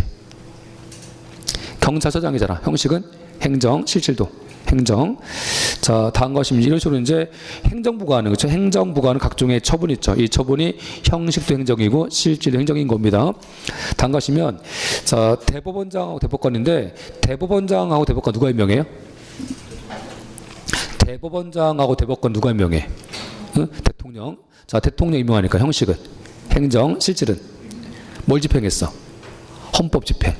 경찰서장이잖아. 형식은 행정, 실질도 행정. 자, 다음 것이면 이런 식으로 이제 행정부가 하는 거죠. 행정부가 하는 각종의 처분이 있죠. 이 처분이 형식도 행정이고 실질도 행정인 겁니다. 다음 가시면 자, 대법원장하고 대법관인데 대법원장하고 대법관 누가 임명해요? 대법원장하고 대법관 누가 임명해? 응? 대통령. 자, 대통령 임명하니까 형식은 행정, 실질은 뭘 집행했어? 헌법 집행.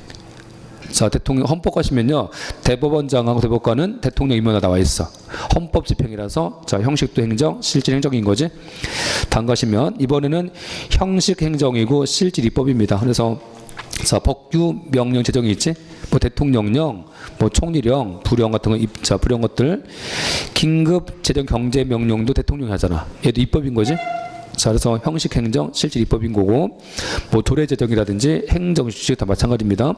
자, 대통령 헌법 가시면요. 대법원장하고 대법관은 대통령 임명에 나와 있어. 헌법 집행이라서 자, 형식도 행정, 실질 행정인 거지. 다음 가시면 이번에는 형식 행정이고 실질 입법입니다. 그래서 자, 법규 명령 제정이 있지. 뭐 대통령령, 뭐 총리령, 부령 같은 거 자, 부령 것들. 긴급 재정 경제 명령도 대통령이 하잖아. 얘도 입법인 거지. 자, 그래서 형식 행정, 실질 입법인 거고, 뭐 도래 제정이라든지 행정 주식 다 마찬가지입니다.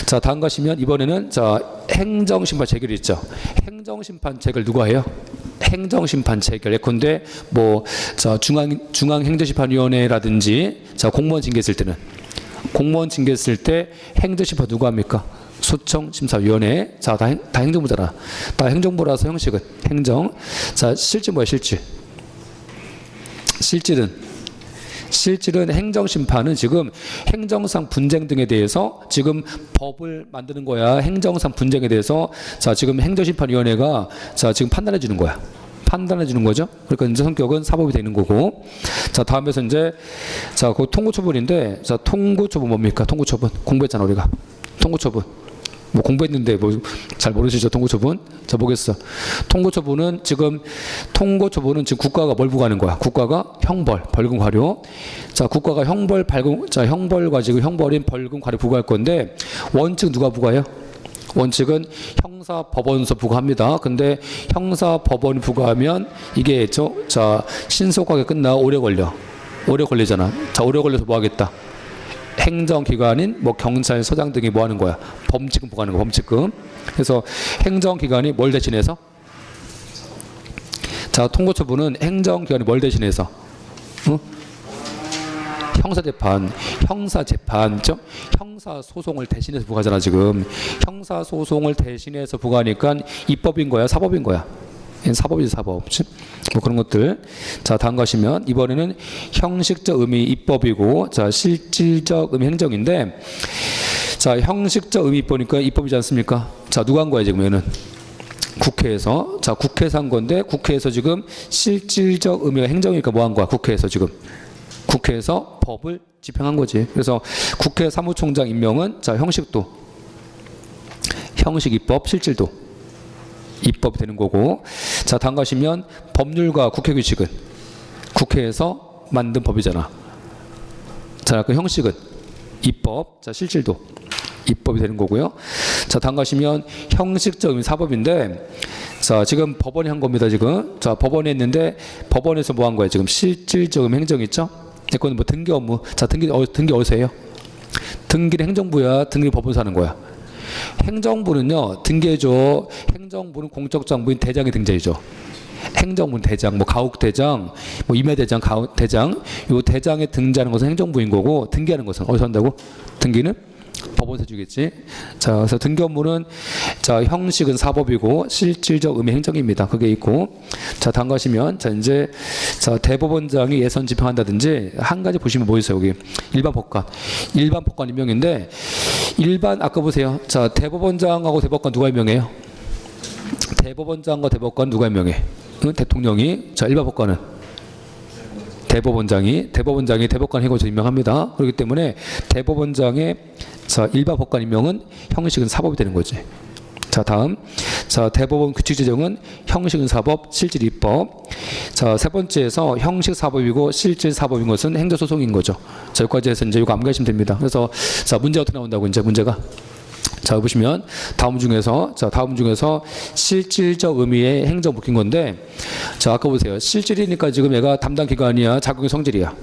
자, 다음 가시면 이번에는 자, 행정심판 체결이 있죠. 행정심판 체결 누가 해요? 행정심판 체결. 예컨대 뭐 자, 중앙행정심판위원회라든지 자, 공무원 징계했을 때는 공무원 징계했을 때 행정심판 누가 합니까? 소청심사위원회. 자, 다 행정부잖아. 다 행정부라서 형식은 행정. 자, 실질 뭐야? 실질은 행정심판은 지금 행정상 분쟁 등에 대해서 지금 법을 만드는 거야. 행정상 분쟁에 대해서 자, 지금 행정심판위원회가 자, 지금 판단해 주는 거야. 판단해 주는 거죠. 그러니까 이제 성격은 사법이 되는 거고. 자, 다음에서 이제 자, 그 통고처분인데 자, 통고처분 뭡니까? 통고처분 공부했잖아 우리가. 통고처분 뭐 공부했는데 뭐 잘 모르시죠? 통고처분. 자, 보겠어. 통고처분은 지금 국가가 뭘 부과하는 거야? 국가가 형벌, 벌금, 과료. 자, 국가가 형벌, 벌금, 자, 형벌 가지고 형벌인 벌금, 과료 부과할 건데 원칙 누가 부과해요? 원칙은 형사법원서 부과합니다. 근데 형사법원 부과하면 이게 자, 신속하게 끝나 오래 걸리잖아. 자, 오래 걸려서 뭐 하겠다? 행정기관인 뭐 경찰서장 등이 뭐 하는 거야? 범칙금 부과하는 거야. 범칙금. 그래서 행정기관이 뭘 대신해서? 자, 통고처분은 행정기관이 뭘 대신해서? 형사재판, 형사재판죠? 형사소송을 대신해서 부과하잖아 지금. 형사소송을 대신해서 부과하니까 입법인 거야, 사법인 거야? 사법이지 사법. 뭐 그런 것들. 자, 다음 가시면 이번에는 형식적 의미 입법이고, 자, 실질적 의미 행정인데, 자, 형식적 의미 입법이니까 입법이지 않습니까? 자, 누가 한 거야 지금 얘는? 국회에서. 자, 국회에서 한 건데, 국회에서 지금 실질적 의미가 행정이니까 뭐 한 거야? 국회에서 지금. 국회에서 법을 집행한 거지. 그래서 국회 사무총장 임명은, 자, 형식도, 형식 입법, 실질도 입법이 되는 거고. 자, 다음 가시면 법률과 국회 규칙은 국회에서 만든 법이잖아. 자, 그 형식은 입법, 자, 실질도 입법이 되는 거고요. 자, 다음 가시면 형식적 의미 사법인데, 자, 지금 법원이 한 겁니다 지금. 자, 법원이 했는데 법원에서 뭐 한 거야 지금? 실질적 의미 행정 있죠? 이건 뭐 등기 업무. 자, 등기 어디서 해요? 등기는 행정부야, 등기는 법원에서 하는 거야. 행정부는요, 등기해줘. 행정부는 공적장부인 대장의 등재이죠. 행정부는 대장, 뭐 가옥대장, 뭐 임야대장, 가옥대장, 요 대장에 등재하는 것은 행정부인 거고, 등기하는 것은 어디서 한다고? 등기는 법원에서 해주겠지. 자, 그래서 등기 업무는, 자, 형식은 사법이고 실질적 의미 행정입니다. 그게 있고. 자, 다음 가시면, 자, 이제, 자, 대법원장이 예선 집행한다든지 한 가지 보시면 뭐 있어요 여기? 일반 법관. 일반 법관 임명인데, 일반 아까 보세요. 자, 대법원장하고 대법관 누가 임명해요? 대법원장과 대법관 누가 임명해? 응? 대통령이. 자, 일반 법관은 대법원장이 대법관 해고서 임명합니다. 그렇기 때문에 대법원장의, 자, 일반 법관 임명은 형식은 사법이 되는 거지. 자, 다음. 자, 대법원 규칙 제정은 형식은 사법, 실질 입법. 자, 세 번째에서 형식 사법이고 실질 사법인 것은 행정소송인 거죠. 자, 여기까지 해서 이제 이거 암기하시면 됩니다. 그래서, 자, 문제가 어떻게 나온다고 이제 문제가. 자, 보시면 다음 중에서 실질적 의미의 행정 묶인 건데, 자, 아까 보세요. 실질이니까 지금 얘가 담당 기관이야, 작용의 성질이야.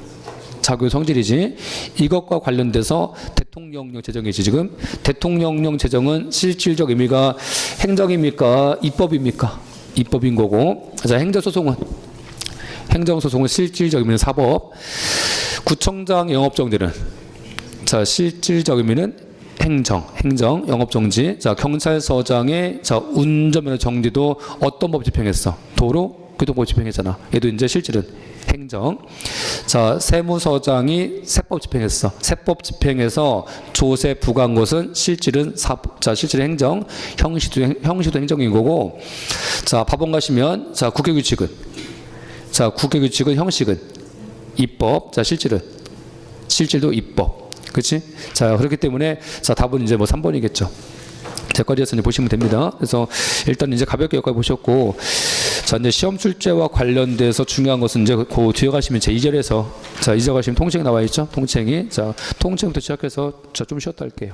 작용의 성질이지. 이것과 관련돼서 대통령령 제정이지 지금. 대통령령 제정은 실질적 의미가 행정입니까? 입법입니까? 입법인 거고. 자, 행정소송은 실질적 의미는 사법. 구청장 영업정지는, 자, 실질적 의미는 행정, 영업정지. 자, 경찰서장의, 자, 운전면허 정지도 어떤 법 집행했어? 도로교통법 집행했잖아. 얘도 이제 실질은 행정. 자, 세무서장이 세법 집행했어. 세법 집행해서 조세 부과한 것은 실질은 사법. 자, 실질은 행정, 형식도 행정인 거고. 자, 법원 가시면, 자, 국회규칙은, 자, 국회규칙은 형식은 입법. 자, 실질도 입법. 그렇지? 자, 그렇기 때문에, 자, 답은 이제 뭐 3번이겠죠. 여기까지해서 이제 보시면 됩니다. 그래서 일단 이제 가볍게 여기까지 보셨고, 자, 이제 시험 출제와 관련돼서 중요한 것은 이제 그 뒤에 가시면 제 2절에서, 자, 2절 가시면 통칭이 나와 있죠? 통칭이. 자, 통칭부터 시작해서 자, 좀 쉬었다 할게요.